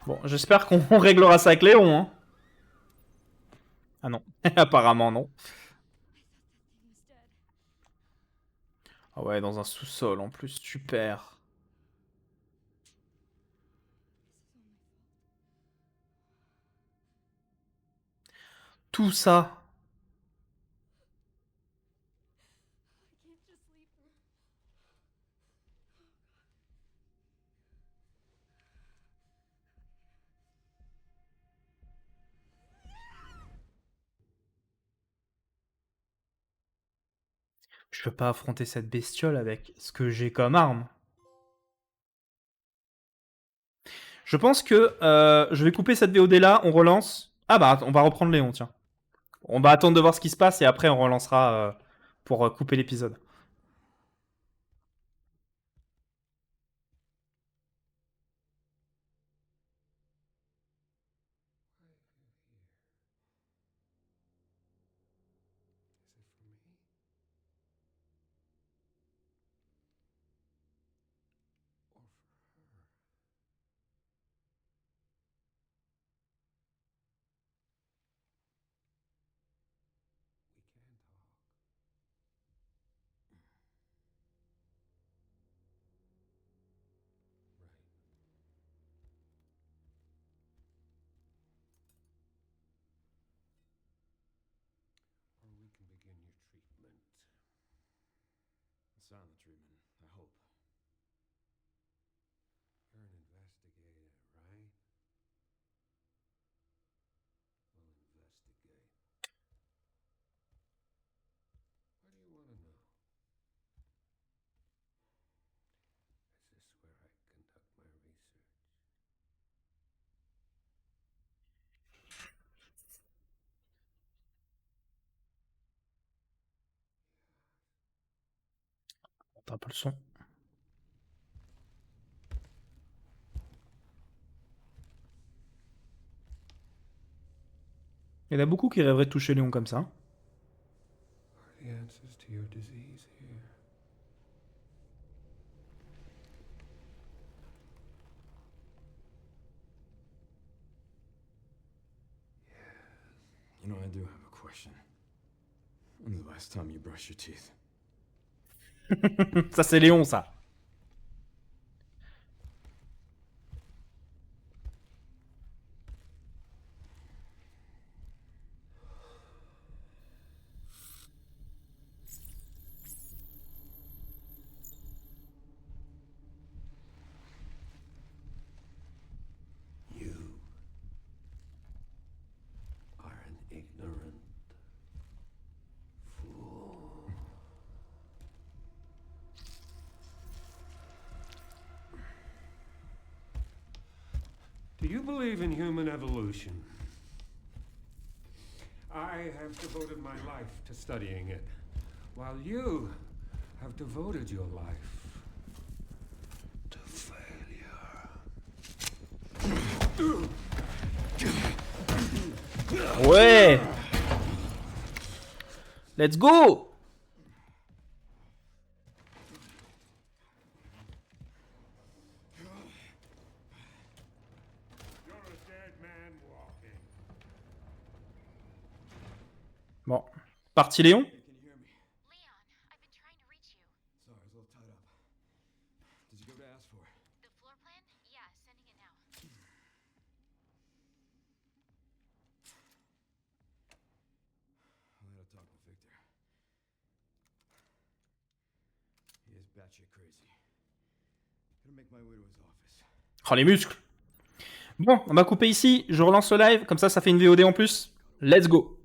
S1: Bon, j'espère qu'on réglera ça avec Léon, hein. Ah non, apparemment non.
S4: Thing was dead.
S1: Ah ouais, dans un sous-sol en plus, super. Tout ça.
S4: I can't just leave her.
S1: Je peux pas affronter cette bestiole avec ce que j'ai comme arme. Je pense que je vais couper cette VOD là, on relance. Ah bah, on va reprendre Léon, tiens. On va attendre de voir ce qui se passe et après on relancera pour couper l'épisode.
S3: Is it for me? Or for her? We can talk. Right. Or we can begin your treatment.
S5: A silent treatment, I hope.
S3: You're an investigator, right? We'll investigate. What do you want to know? Is this where I conduct my research?
S1: Monte un peu le son. Il y en a beaucoup qui rêveraient de toucher Léon comme ça.
S3: Are the answers to your disease here?
S5: You know, I do have a question. When's the last time you brushed your teeth?
S1: Ça, c'est Léon, ça.
S3: You are an ignorant fool. Do you believe in human evolution? I have devoted my life to studying it, while you have devoted your life to failure.
S1: Ouais. Let's go.
S3: You're a dead man walking.
S1: Bon. Parti Léon.
S5: Can you hear me?
S6: Leon, I've been trying to reach you.
S5: Sorry, I was a little tied up. Did you go to ask for it?
S6: The floor plan? Yeah, sending it now.
S5: I had a talk with Victor. He is batshit crazy. Gonna make my way to his office.
S1: Oh, les muscles. Bon, on va couper ici. Je relance le live. Comme ça fait une VOD en plus. Let's go.